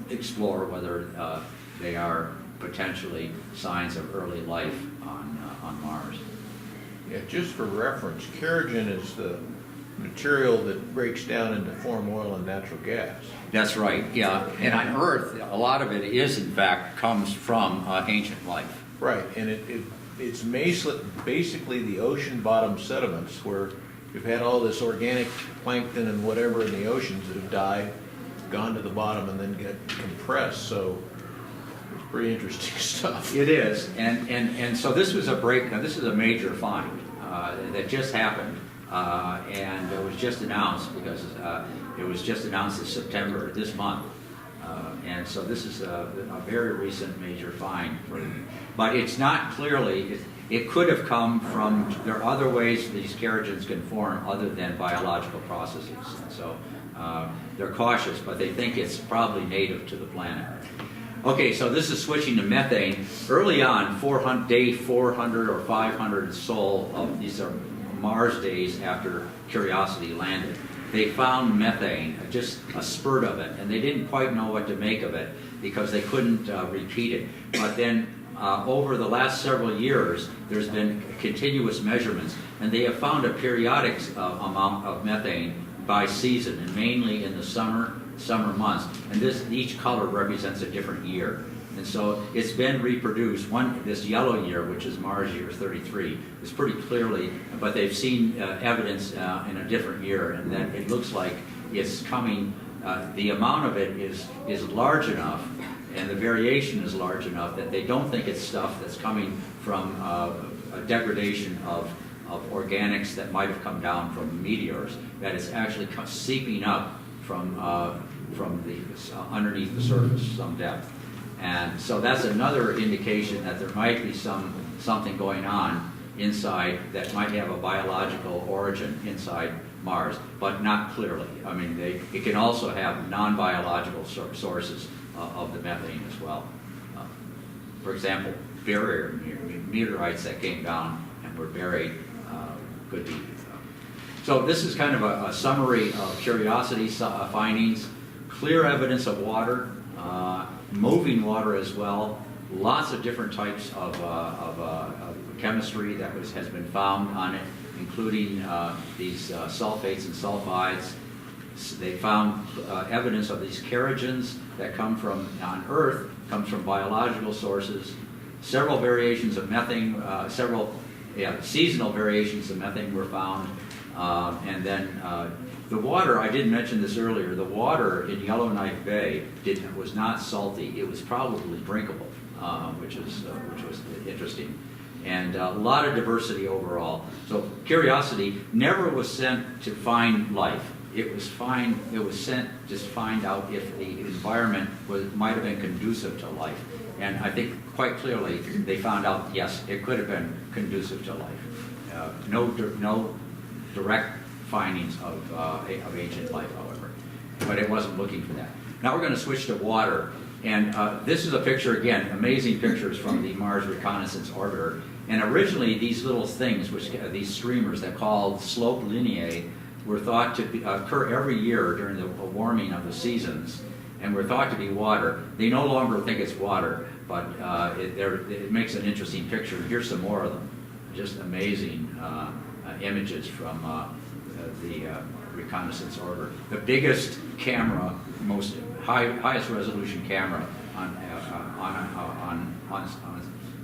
explore whether they are potentially signs of early life on Mars. Yeah, just for reference, kerogen is the material that breaks down into form oil and natural gas. That's right, yeah. And on Earth, a lot of it is, in fact, comes from ancient life. Right, and it's basically the ocean bottom sediments where you've had all this organic plankton and whatever in the oceans that have died, gone to the bottom and then get compressed, so it's pretty interesting stuff. It is, and so this was this is a major find that just happened, and it was just announced because it was just announced in September, this month. And so this is a very recent major find. But it's not clearly, it could have come from, there are other ways these kerogens can form other than biological processes. And so they're cautious, but they think it's probably native to the planet. Okay, so this is switching to methane. Early on, day 400 or 500 Sol, these are Mars days after Curiosity landed. They found methane, just a spurt of it, and they didn't quite know what to make of it because they couldn't repeat it. But then over the last several years, there's been continuous measurements, and they have found a periodic amount of methane by season, and mainly in the summer months. And each color represents a different year. And so it's been reproduced. This yellow year, which is Mars year 33, is pretty clearly, but they've seen evidence in a different year, and then it looks like it's coming, the amount of it is large enough, and the variation is large enough that they don't think it's stuff that's coming from a degradation of organics that might have come down from meteors, that it's actually seeping up from the underneath the surface some depth. And so that's another indication that there might be something going on inside that might have a biological origin inside Mars, but not clearly. I mean, it can also have non-biological sources of the methane as well. For example, barrier meteorites that came down and were buried could be. So this is kind of a summary of Curiosity findings. Clear evidence of water. Moving water as well, lots of different types of chemistry that has been found on it, including these sulfates and sulfides. They found evidence of these kerogens that come from, on Earth, comes from biological sources. Several variations of methane, seasonal variations of methane were found, and then the water, I did mention this earlier, the water in Yellowknife Bay was not salty. It was probably drinkable, which was interesting. And a lot of diversity overall. So Curiosity never was sent to find life. It was sent just to find out if the environment might have been conducive to life. And I think quite clearly they found out, yes, it could have been conducive to life. No direct findings of ancient life, however, but it wasn't looking for that. Now we're going to switch to water, and this is a picture, again, amazing pictures from the Mars Reconnaissance Orbiter. And originally these little things, these streamers that called slope lineae, were thought to occur every year during the warming of the seasons, and were thought to be water. They no longer think it's water, but it makes an interesting picture. Here's some more of them. Just amazing images from the Reconnaissance Orbiter. The biggest camera, highest resolution camera on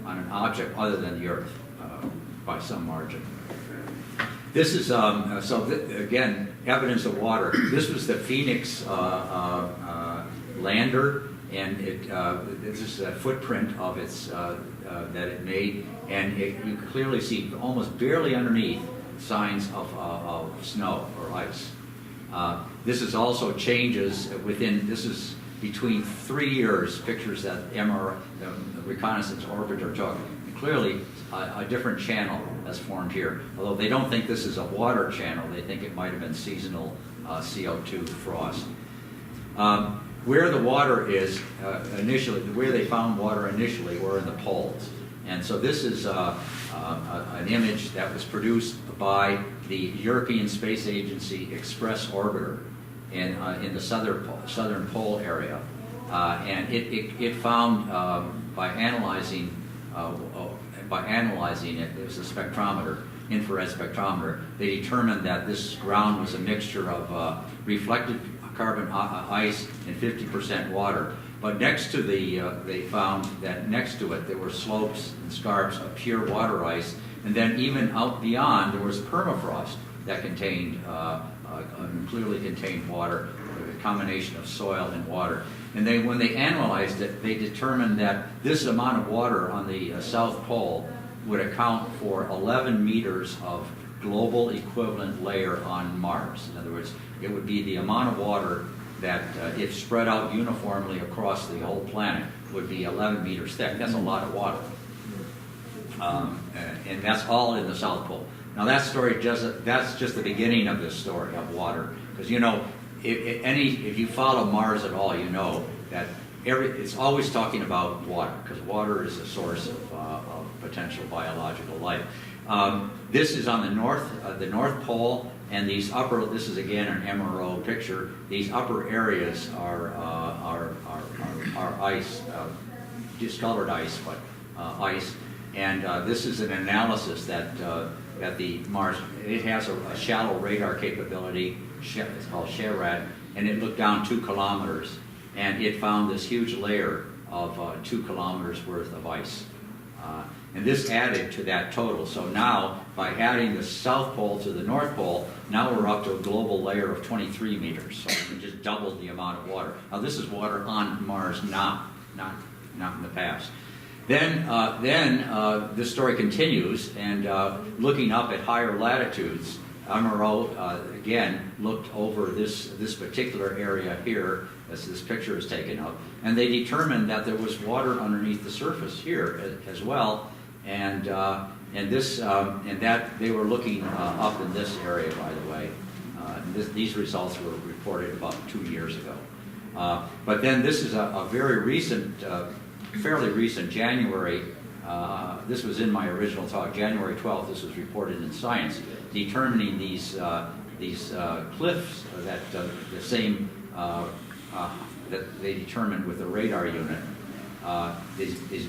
an object other than the Earth by some margin. This is, again, evidence of water. This was the Phoenix lander, and this is a footprint of that it made, and you can clearly see almost barely underneath signs of snow or ice. This is also changes this is between 3 years, pictures that the Reconnaissance Orbiter took. And clearly, a different channel has formed here. Although they don't think this is a water channel, they think it might have been seasonal CO2 frost. Where the water is initially, where they found water initially were in the poles. And so this is an image that was produced by the European Space Agency Express Orbiter in the southern pole area. And it found by analyzing it, there's a spectrometer, infrared spectrometer, they determined that this ground was a mixture of reflected carbon ice and 50% water. But next to they found that next to it there were slopes and scarps of pure water ice, and then even out beyond there was permafrost that contained, clearly contained water, a combination of soil and water. And when they analyzed it, they determined that this amount of water on the South Pole would account for 11 meters of global equivalent layer on Mars. In other words, it would be the amount of water that, if spread out uniformly across the whole planet, would be 11 meters thick. That's a lot of water. And that's all in the South Pole. Now that story, that's just the beginning of this story of water. Because you know, if you follow Mars at all, you know that it's always talking about water, because water is a source of potential biological life. This is on the North Pole, and these this is again an MRO picture. These upper areas are ice, discolored ice, but ice. And this is an analysis that the Mars, it has a shallow radar capability. It's called SHARAD, and it looked down 2 kilometers, and it found this huge layer of 2 kilometers worth of ice. And this added to that total. So now, by adding the South Pole to the North Pole, now we're up to a global layer of 23 meters. So we just doubled the amount of water. Now this is water on Mars now, not in the past. Then this story continues, and looking up at higher latitudes, MRO again looked over this particular area here, as this picture is taken up, and they determined that there was water underneath the surface here as well, and that they were looking up in this area, by the way. These results were reported about 2 years ago. But then this is a very recent, fairly recent, January. This was in my original talk, January 12th. This was reported in Science, determining these cliffs that the same that they determined with the radar unit. These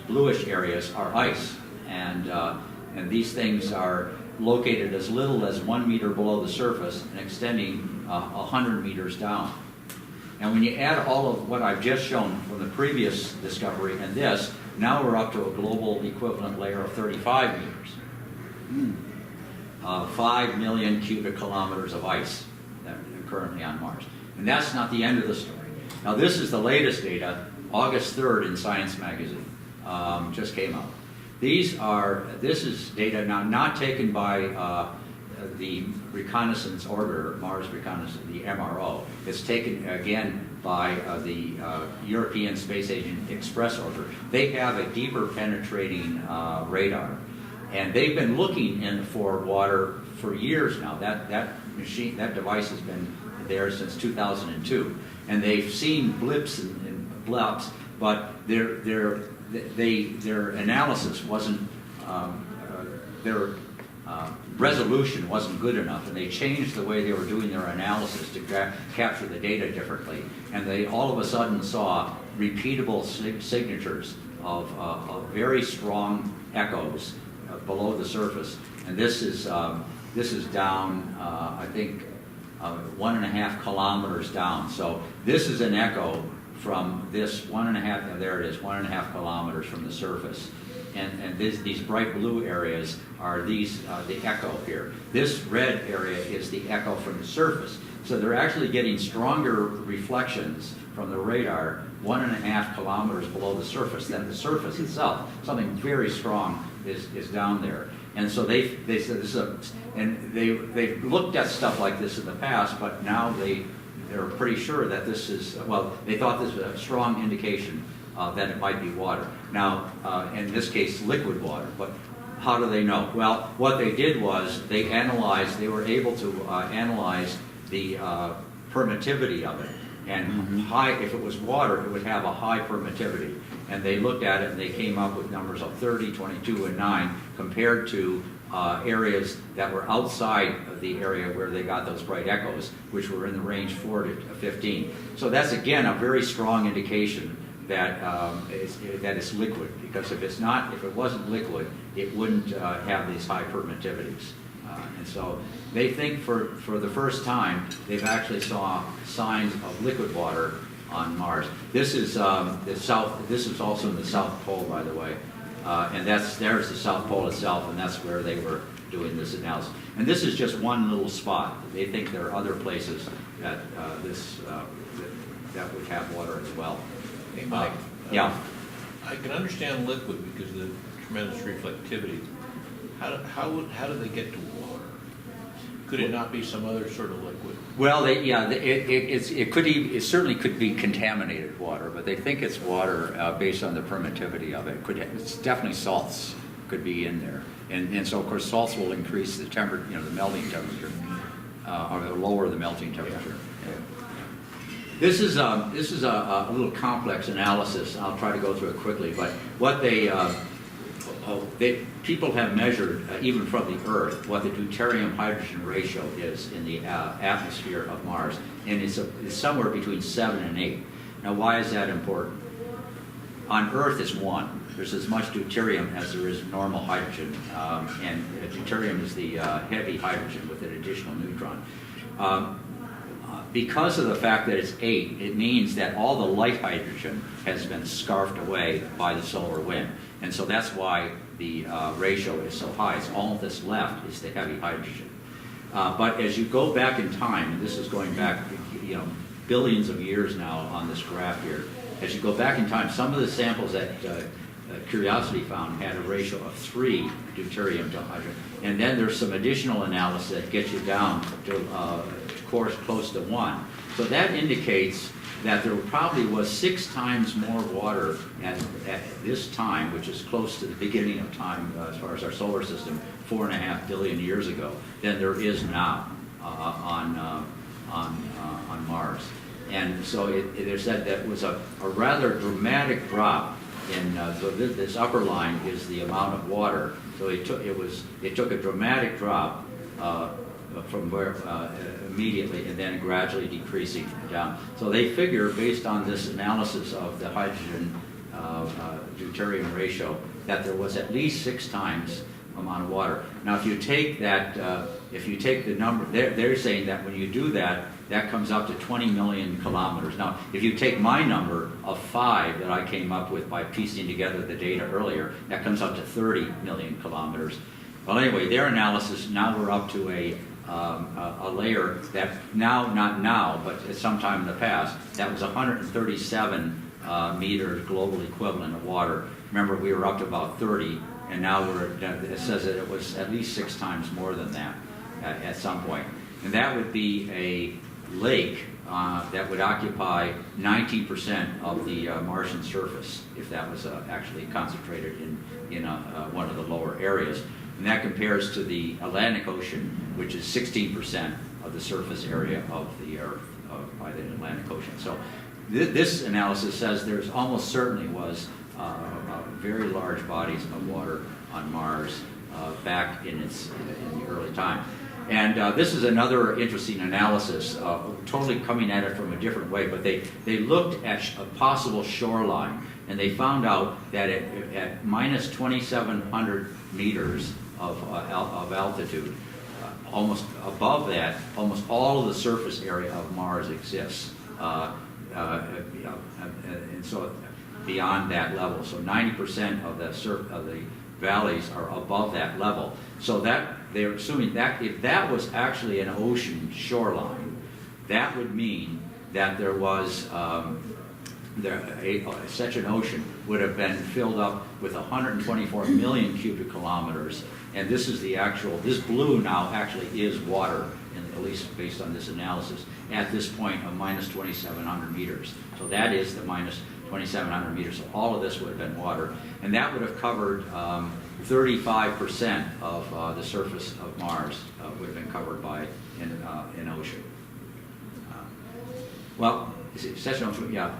bluish areas are ice, and these things are located as little as 1 meter below the surface and extending 100 meters down. And when you add all of what I've just shown from the previous discovery and this, now we're up to a global equivalent layer of 35 meters. 5 million cubic kilometers of ice that are currently on Mars. And that's not the end of the story. Now this is the latest data, August 3rd in Science magazine, just came out. This is data now not taken by the Reconnaissance Orbiter, Mars Reconnaissance, the MRO. It's taken again by the European Space Agency Express Orbiter. They have a deeper penetrating radar, and they've been looking for water for years now. That device has been there since 2002, and they've seen blips and blops, but their analysis wasn't their resolution wasn't good enough, and they changed the way they were doing their analysis to capture the data differently. And they all of a sudden saw repeatable signatures of very strong echoes below the surface. And this is down, I think, 1.5 kilometers down. So this is an echo from this 1.5. There it is, 1.5 kilometers from the surface. And these bright blue areas are the echo here. This red area is the echo from the surface. So they're actually getting stronger reflections from the radar 1.5 kilometers below the surface than the surface itself. Something very strong is down there. And so they said this is they've looked at stuff like this in the past, but now they're pretty sure that this is, well, they thought this was a strong indication that it might be water. Now, in this case, liquid water, but how do they know? Well, what they did was they were able to analyze the permittivity of it. And if it was water, it would have a high permittivity. And they looked at it and they came up with numbers of 30, 22, and 9 compared to areas that were outside of the area where they got those bright echoes, which were in the range 4 to 15. So that's, again, a very strong indication that that it's liquid, because if it wasn't liquid, it wouldn't have these high permittivities. And so they think for the first time they've actually saw signs of liquid water on Mars. This is the south. This is also in the South Pole, by the way, and there's the South Pole itself, and that's where they were doing this analysis. And this is just one little spot. They think there are other places that that would have water as well. Hey, Mike. Yeah. I can understand liquid because of the tremendous reflectivity. How do they get to water? Could it not be some other sort of liquid? Well, it certainly could be contaminated water, but they think it's water based on the permittivity of it. It's definitely salts could be in there, and so of course salts will increase the temperature, the melting temperature, or lower the melting temperature. Yeah. This is a little complex analysis. I'll try to go through it quickly, but what people have measured, even from the Earth, what the deuterium-hydrogen ratio is in the atmosphere of Mars, and it's somewhere between 7 and 8. Now, why is that important? On Earth, it's 1. There's as much deuterium as there is normal hydrogen, and deuterium is the heavy hydrogen with an additional neutron. Because of the fact that it's 8, it means that all the light hydrogen has been scarfed away by the solar wind. And so that's why the ratio is so high. It's all that's left is the heavy hydrogen. But as you go back in time, and this is going back billions of years now on this graph here, as you go back in time, some of the samples that Curiosity found had a ratio of 3 deuterium to hydrogen. And then there's some additional analysis that gets you down to course close to 1. So that indicates that there probably was 6 times more water at this time, which is close to the beginning of time as far as our solar system, 4.5 billion years ago, than there is now on Mars. And so it said that was a rather dramatic drop in. So this upper line is the amount of water. So it took a dramatic drop from where immediately, and then gradually decreasing down. So they figure, based on this analysis of the hydrogen deuterium ratio, that there was at least 6 times amount of water. Now, if you take that, if you take the number, they're saying that when you do that, that comes up to 20 million kilometers. Now, if you take my number of 5 that I came up with by piecing together the data earlier, that comes up to 30 million kilometers. Well, anyway, their analysis, now we're up to a layer that not now, but at some time in the past, that was 137 meters global equivalent of water. Remember, we were up to about 30, and now it says that it was at least 6 times more than that at some point. And that would be a lake that would occupy 90% of the Martian surface if that was actually concentrated in one of the lower areas. And that compares to the Atlantic Ocean, which is 16% of the surface area of the Earth by the Atlantic Ocean. So this analysis says there's almost certainly was very large bodies of water on Mars back in the early time. And this is another interesting analysis, totally coming at it from a different way, but they looked at a possible shoreline, and they found out that at minus 2,700 meters of altitude, almost above that, almost all of the surface area of Mars exists. And so beyond that level, so 90% of the valleys are above that level. So that they're assuming that if that was actually an ocean shoreline, that would mean that there was such an ocean would have been filled up with 124 million cubic kilometers. And this is this blue now actually is water, at least based on this analysis, at this point of minus 2,700 meters. So that is the minus 2,700 meters. So all of this would have been water. And that would have covered 35% of the surface of Mars would have been covered by an ocean. Such an ocean, yeah.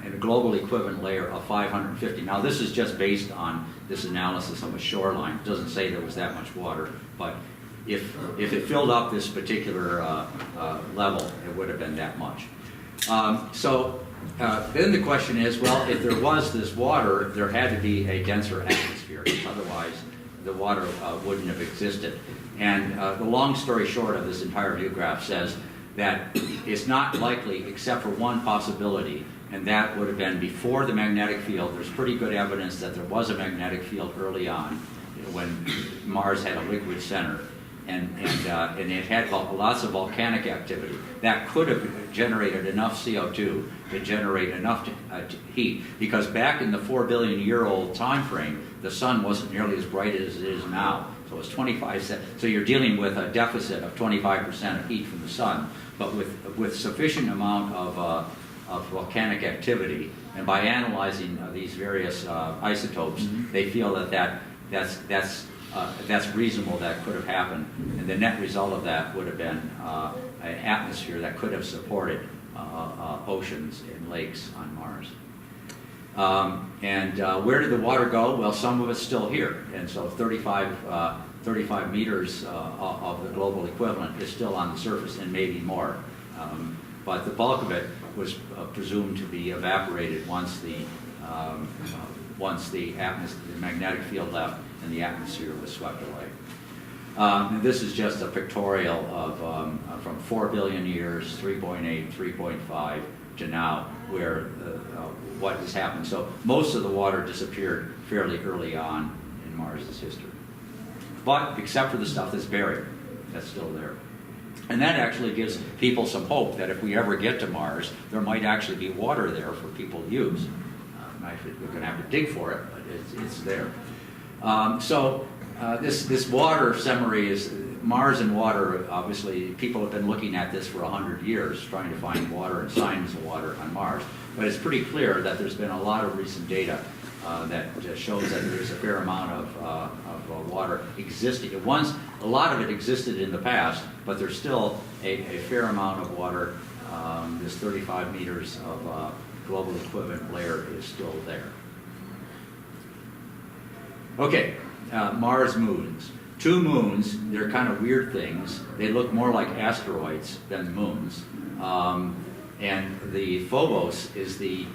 And a global equivalent layer of 550. Now, this is just based on this analysis of a shoreline. It doesn't say there was that much water, but if it filled up this particular level, it would have been that much. So then the question is, well, if there was this water, there had to be a denser atmosphere. Otherwise, the water wouldn't have existed. And the long story short of this entire view graph says that it's not likely except for one possibility, and that would have been before the magnetic field. There's pretty good evidence that there was a magnetic field early on when Mars had a liquid center. And it had lots of volcanic activity that could have generated enough CO2 to generate enough heat. Because back in the 4 billion year old time frame, the sun wasn't nearly as bright as it is now. So it's 25. So you're dealing with a deficit of 25% of heat from the sun, but with sufficient amount of volcanic activity. And by analyzing these various isotopes, they feel that's reasonable, that could have happened, and the net result of that would have been an atmosphere that could have supported oceans and lakes on Mars. Where did the water go? Well, some of it's still here, and so 35 meters of the global equivalent is still on the surface, and maybe more. But the bulk of it was presumed to be evaporated once the magnetic field left and the atmosphere was swept away. And this is just a pictorial of from 4 billion years, 3.8, 3.5 to now, where what has happened. So most of the water disappeared fairly early on in Mars's history. But except for the stuff that's buried, that's still there. And that actually gives people some hope that if we ever get to Mars, there might actually be water there for people to use. We're going to have to dig for it, but it's there. This water summary is Mars and water. Obviously, people have been looking at this for 100 years, trying to find water and signs of water on Mars. But it's pretty clear that there's been a lot of recent data that shows that there's a fair amount of water existing. A lot of it existed in the past, but there's still a fair amount of water. This 35 meters of global equivalent layer is still there. Okay, Mars moons. 2 moons, they're kind of weird things. They look more like asteroids than moons. And the Phobos is the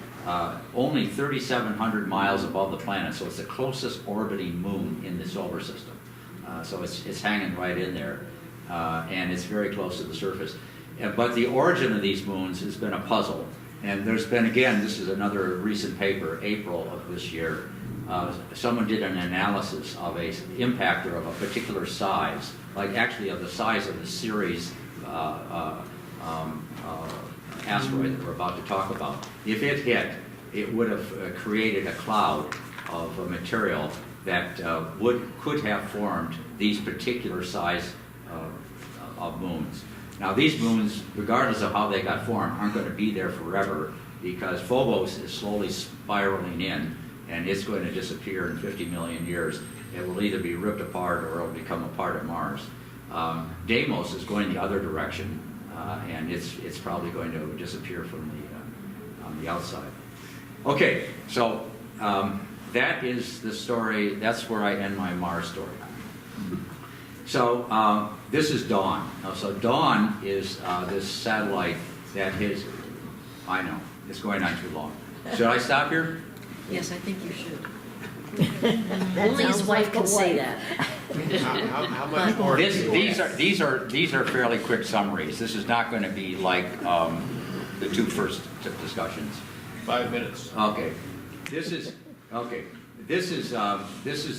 only 3,700 miles above the planet, so it's the closest orbiting moon in the solar system. So it's hanging right in there, and it's very close to the surface. But the origin of these moons has been a puzzle. And there's been, again, this is another recent paper, April of this year. Someone did an analysis of an impactor of a particular size, like actually of the size of the Ceres asteroid that we're about to talk about. If it hit, it would have created a cloud of material that could have formed these particular size of moons. Now, these moons, regardless of how they got formed, aren't going to be there forever, because Phobos is slowly spiraling in, and it's going to disappear in 50 million years. It will either be ripped apart or it will become a part of Mars. Deimos is going the other direction, and it's probably going to disappear from on the outside. Okay, so that is the story. That's where I end my Mars story. So this is Dawn. So Dawn is this satellite that I know, it's going on too long. Should I stop here? Yes, I think you should. That Only his sounds wife like can a say wife. that. How much more? These are fairly quick summaries. This is not going to be like the 2 first discussions. 5 minutes. Okay. This is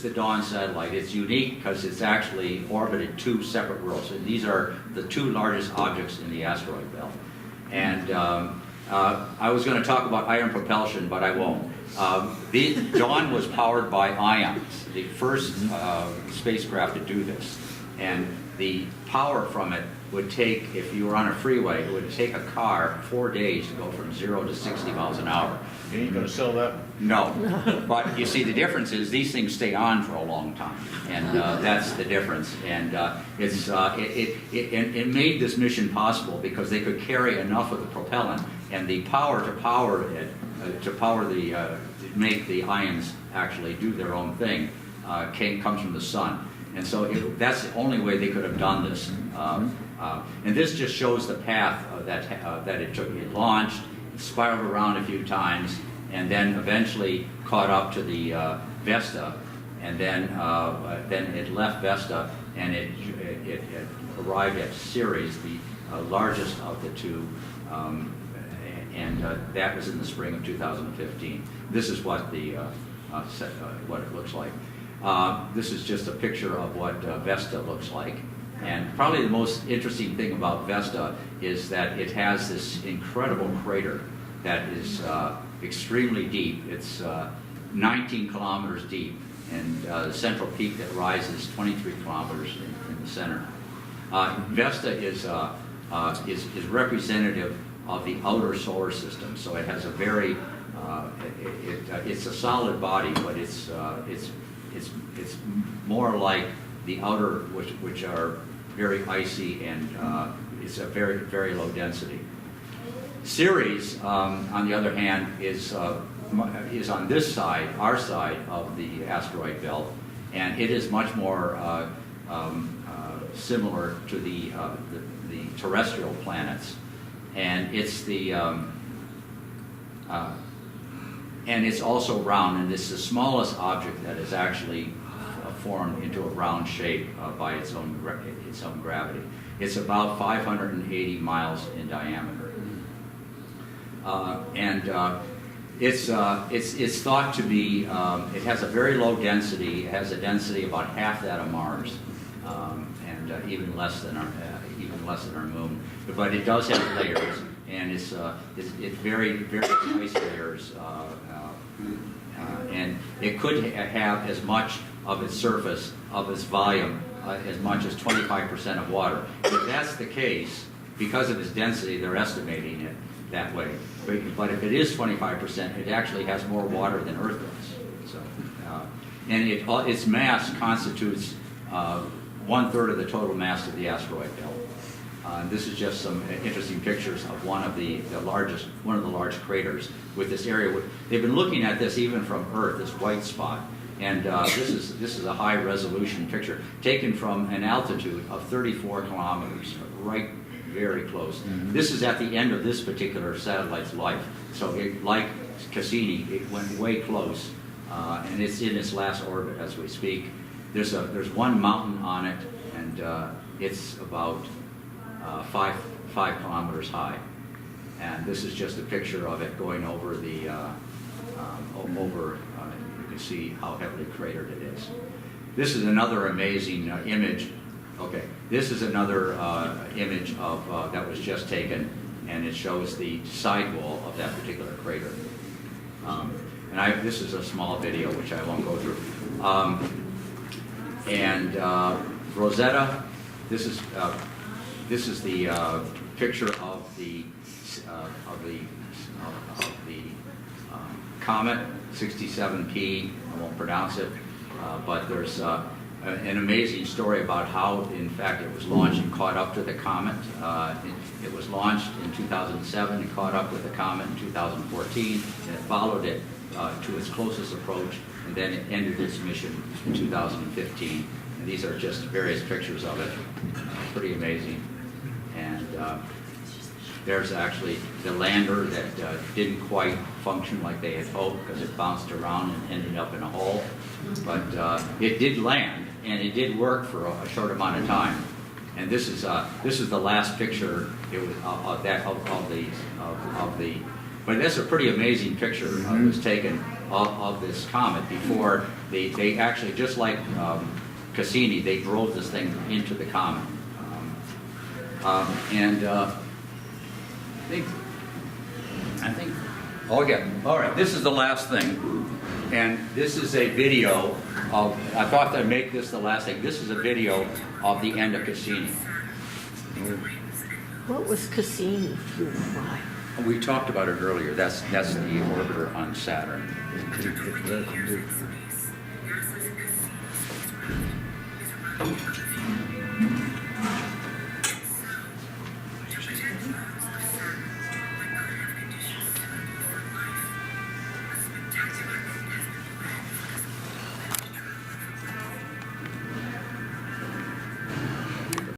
the Dawn satellite. It's unique because it's actually orbited 2 separate worlds. And these are the 2 largest objects in the asteroid belt. And I was going to talk about ion propulsion, but I won't. Dawn was powered by ions, the first spacecraft to do this. And the power from it would take, if you were on a freeway, it would take a car 4 days to go from 0 to 60 miles an hour. You ain't gonna sell that? No. But you see, the difference is these things stay on for a long time. And that's the difference. And it made this mission possible because they could carry enough of the propellant, and the power to power it, to make the ions actually do their own thing, comes from the sun. And so that's the only way they could have done this. And this just shows the path that it took. It launched, spiraled around a few times, and then eventually caught up to the Vesta, and then it left Vesta, and it arrived at Ceres, the largest of the two, and that was in the spring of 2015. This is what what it looks like. This is just a picture of what Vesta looks like. And probably the most interesting thing about Vesta is that it has this incredible crater that is extremely deep. It's 19 kilometers deep, and the central peak that rises 23 kilometers in the center. Vesta is representative of the outer solar system, so it has a very it's a solid body, but it's more like the outer, which are very icy, and it's a very, very low density. Ceres, on the other hand, is on this side, our side of the asteroid belt, and it is much more similar to the terrestrial planets, and it's and it's also round, and it's the smallest object that is actually formed into a round shape by its own gravity. It's about 580 miles in diameter, it's thought to be. It has a very low density. It has a density about half that of Mars, and even less than our moon. But it does have layers, and it's very, very nice layers. And it could have as much of its surface, of its volume, as much as 25% of water. If that's the case, because of its density, they're estimating it that way. But if it is 25%, it actually has more water than Earth does. So, and its mass constitutes 1/3 of the total mass of the asteroid belt. This is just some interesting pictures of one of the large craters with this area. They've been looking at this even from Earth, this white spot, and this is a high resolution picture taken from an altitude of 34 kilometers, right, very close. Mm-hmm. This is at the end of this particular satellite's life, so like Cassini, it went way close, and it's in its last orbit as we speak. There's one mountain on it, and it's about 5 kilometers high, and this is just a picture of it going over the you can see how heavily cratered it is. This is another amazing image. Okay, this is another image of that was just taken, and it shows the sidewall of that particular crater. This is a small video which I won't go through. Rosetta, this is the picture of the comet 67P. I won't pronounce it, but there's an amazing story about how, in fact, it was launched and caught up to the comet. It was launched in 2007 and caught up with the comet in 2014, and it followed it to its closest approach, and then it ended its mission in 2015. And these are just various pictures of it. Pretty amazing. And there's actually the lander that didn't quite function like they had hoped because it bounced around and ended up in a hole. But it did land, and it did work for a short amount of time. And this is the last picture of the. But that's a pretty amazing picture that was taken of this comet before they actually, just like Cassini, they drove this thing into the comet. I think, oh yeah, all right, this is the last thing. And this is a video of, I thought I'd make this the last thing. This is a video of the end of Cassini. What was Cassini doing? Why? We talked about it earlier. That's the orbiter on Saturn. It